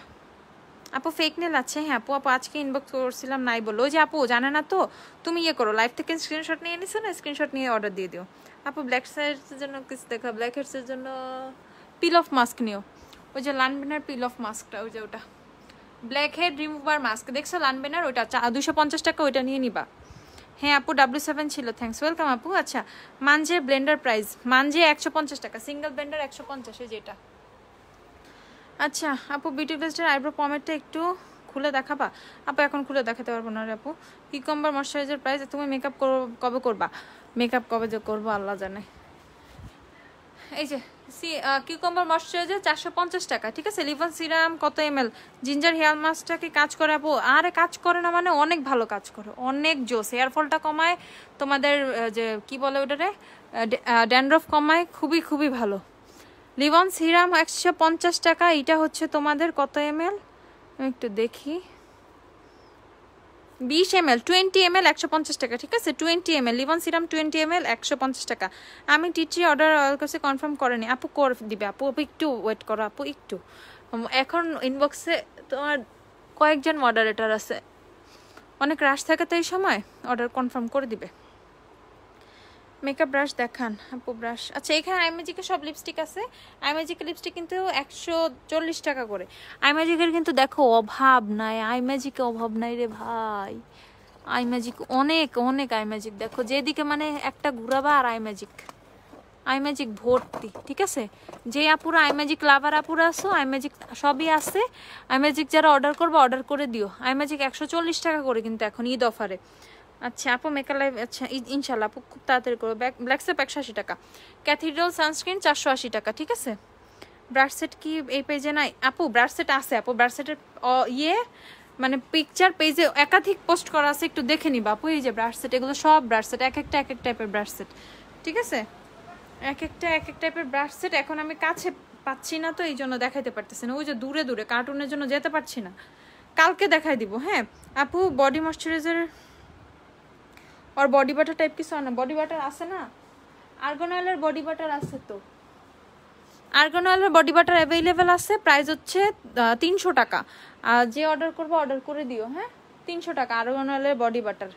আপু ফেক নেল আছে? হ্যাঁ আপু, আজকে ইনবক্স করছিলাম, নাই বলো। ওই যে আপু জানে না তো, তুমি করো, লাইভ থেকে স্ক্রিনশট নিয়ে নিছো না, স্ক্রিনশট নিয়ে অর্ডার দিয়ে দিও। আপু ব্ল্যাক হেডসের জন্য কিছু দেখা, ব্ল্যাক হেডসের জন্য পিল অফ মাস্ক নিও, ওই যে লানবেনার পিল অফ মাস্কটা, ওই যে ওটা ব্ল্যাক হেড রিমুভার মাস্ক, দেখছো লানবেনার, ওইটা 250 টাকা, ওইটা নিয়ে নিবা। হ্যাঁ আপু W7 ছিল, থ্যাংকস, ওয়েলকাম আপু। আচ্ছা মানজের ব্লেন্ডার প্রাইস, মানজে 150 টাকা, সিঙ্গেল ব্লেন্ডার 150, যেটা। আচ্ছা আপু বিউটি ব্লেস্টের আইব্রো পমেটটা একটু খুলে দেখাবা? আপু এখন খুলে দেখাতে পারবো না রে আপু। কিউকাম্বার ময়শ্চারাইজার প্রাইস, তুমি মেকআপ কবে করবা? মেকআপ কবে যে করবো আল্লাহ জানে। এই যে কিউকাম্বার ময়শ্চারাইজার 450 টাকা, ঠিক আছে। লিভন সিরাম কত ml? জিঞ্জার হেয়ার মাস্কটা কি কাজ করে আপু? আরে কাজ করে না মানে অনেক ভালো কাজ করে, অনেক জোস। হেয়ার ফলটা কমায়, তোমাদের যে কি বলে ওটারে, ড্যান্ড্রফ কমায়, খুবই খুবই ভালো। লিভন সিরাম 150 টাকা। এটা হচ্ছে তোমাদের কত ml আমি একটু দেখি, 20 ml, 20 ml 150 টাকা, ঠিক আছে। 20 ml লিভন সিরাম 20 ml 150 টাকা। আমি টিটি অর্ডার কাছে কনফার্ম করেনি আপু, করে দিবে আপু, একটু ওয়েট করো আপু একটু। এখন ইনবক্সে তোমার কয়েকজন মডারেটর আছে, অনেক রাশ থাকে তো এই সময়, অর্ডার কনফার্ম করে দিবে। মেকআপ ব্রাশ দেখান আপু, ব্রাশ। আচ্ছা এখানে আইম্যাজিকের সব লিপস্টিক আছে, আইম্যাজিকের লিপস্টিক কিন্তু 140 টাকা করে। আইম্যাজিকের কিন্তু দেখো অভাব নাই, আইম্যাজিকে অভাব নাই রে ভাই। আইম্যাজিক অনেক অনেক আইম্যাজিক, দেখো যেদিকে মানে একটা ঘুরাবা আর আইম্যাজিক ভর্তি, ঠিক আছে। যে আপুরা আইম্যাজিক লাভার আপুরা আছো, আইম্যাজিক সবই আছে। আইম্যাজিক যারা অর্ডার করবো অর্ডার করে দিও। আইম্যাজিক 140 টাকা করে কিন্তু এখন ঈদ অফারে। আচ্ছা আপু মেকআপ লাইভ, আচ্ছা ইনশাল্লাহ আপু খুব তাড়াতাড়ি করবো। ব্ল্যাক সেপ 180 টাকা, ক্যাথিড্রাল সানস্ক্রিন 480 টাকা, ঠিক আছে। ব্রাশ সেট কি এই পেজে নাই আপু? ব্রাশ সেট আছে আপু, ব্রাশ সেটের মানে পিকচার পেজে একাধিক পোস্ট করা আছে, একটু দেখে নিবা আপু। এই যে ব্রাশ সেট, এগুলো সব ব্রাশ সেট, এক একটা এক এক টাইপের ব্রাশ সেট, ঠিক আছে। এক একটা এক এক টাইপের ব্রাশ সেট। এখন আমি কাছে পাচ্ছি না তো এই জন্য দেখাইতে পারতেছি না, ওই যে দূরে দূরে কার্টুনের জন্য যেতে পারছি না, কালকে দেখাই দিব। হ্যাঁ আপু বডি ময়শ্চারাইজার আর বডি বাটার টাইপ কিছু আনা, বডি বাটার আছে না, আর্গান অয়েলের বডি বাটার আছে তো, আর্গান অয়েলের বডি বাটার অ্যাভেলেবেল আছে, প্রাইস হচ্ছে 300 টাকা। আর যে অর্ডার করবো অর্ডার করে দিও, হ্যাঁ 300 টাকা আর্গান অয়েলের বডি বাটার।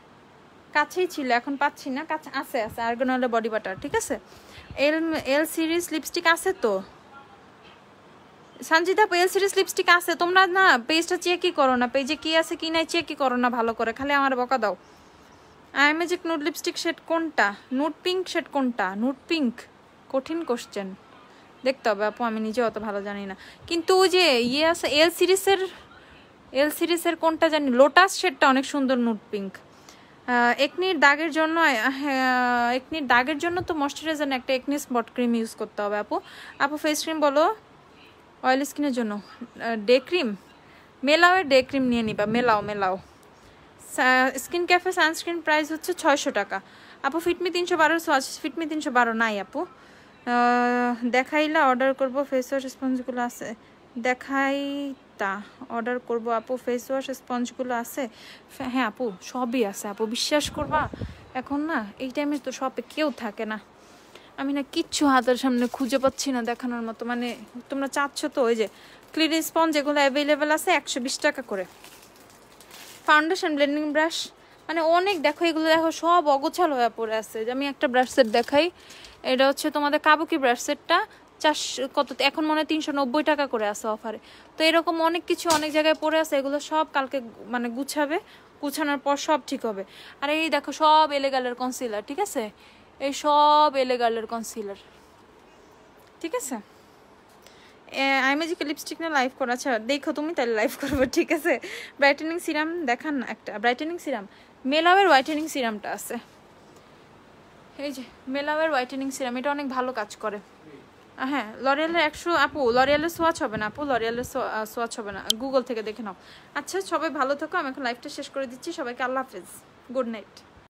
কাছেই ছিল, এখন পাচ্ছি না, কাছে আছে আর্গান অয়েলের বডি বাটার, ঠিক আছে। এল সিরিজ লিপস্টিক আছে তো সঞ্জিতা, এল সিরিজ লিপস্টিক আছে। তোমরা না পেজটা চেকই করো না, পেজে কি আছে কি নাই চেকই করো না ভালো করে, খালি আমার বকা দাও। আইম্যাজিক নুড লিপস্টিক শেড কোনটা? নুড পিঙ্ক শেড কোনটা? নুড পিঙ্ক, কঠিন কোশ্চেন। দেখতে হবে আপু, আমি নিজে অত ভালো জানি না। কিন্তু ওই যে ইয়ে আছে এল সিরিজের কোনটা জানি, লোটাস শেডটা অনেক সুন্দর নুট পিঙ্ক। একনির দাগের জন্য, একনির দাগের জন্য তো ময়শ্চারাইজার না, একটা একনি স্পট ক্রিম ইউজ করতে হবে আপু। আপু ফেস ক্রিম বলো, অয়েল স্কিনের জন্য ডে ক্রিম, মেলাওয়ের ডে ক্রিম নিয়ে নিবা, মেলাও। স্কিন ক্যাফে সানস্ক্রিন প্রাইস হচ্ছে 600 টাকা আপু। ফিটমি 312 সোয়াচ, ফিটমি 312 নাই আপু। দেখাইলা অর্ডার করব, ফেস ওয়াশ স্পঞ্জগুলো আছে দেখাইতা অর্ডার করব আপু, ফেস ওয়াশ স্পঞ্জগুলো আছে? হ্যাঁ আপু সবই আছে আপু, বিশ্বাস করবা। এখন না এই টাইমে তো শপে কেউ থাকে না, আমি না কিচ্ছু হাতের সামনে খুঁজে পাচ্ছি না দেখানোর মতো। মানে তোমরা চাচ্ছ তো, ওই যে ক্লিন স্পঞ্জ এগুলো অ্যাভেলেবেল আছে 120 টাকা করে। ফাউন্ডেশন, ব্লেন্ডিং ব্রাশ, মানে অনেক দেখো, এগুলো দেখো সব অগোছালো হয়ে পড়ে আছে। আমি একটা ব্রাশ সেট দেখাই, এটা হচ্ছে তোমাদের কাবুকি ব্রাশ সেটটা 400 কত, এখন মনে হয় 390 টাকা করে আছে অফারে। তো এরকম অনেক কিছু অনেক জায়গায় পড়ে আছে, এগুলো সব কালকে মানে গুছাবে, গুছানোর পর সব ঠিক হবে। আর এই দেখো সব এলেগালের কনসিলার, ঠিক আছে, এই সব এলেগালের কনসিলার, ঠিক আছে। আইমেজিকে লিপস্টিক না লাইভ করা, আচ্ছা দেখো তুমি তাহলে লাইভ করবো, ঠিক আছে। ব্রাইটেনিং সিরাম দেখান না একটা, ব্রাইটেনিং সিরাম, মেলাওয়ের হোয়াইটেনিং সিরামটা আছে, এই যে মেলাওয়ের হোয়াইটেনিং সিরাম, এটা অনেক ভালো কাজ করে। হ্যাঁ লরিয়ালের 100 আপু, লরিয়ালের সোয়াচ হবে না আপু, লরিয়ালের সোয়াচ হবে না, গুগল থেকে দেখে নাও। আচ্ছা সবাই ভালো থাকো, আমি এখন লাইভটা শেষ করে দিচ্ছি, সবাইকে আল্লাহ হাফেজ, গুড নাইট।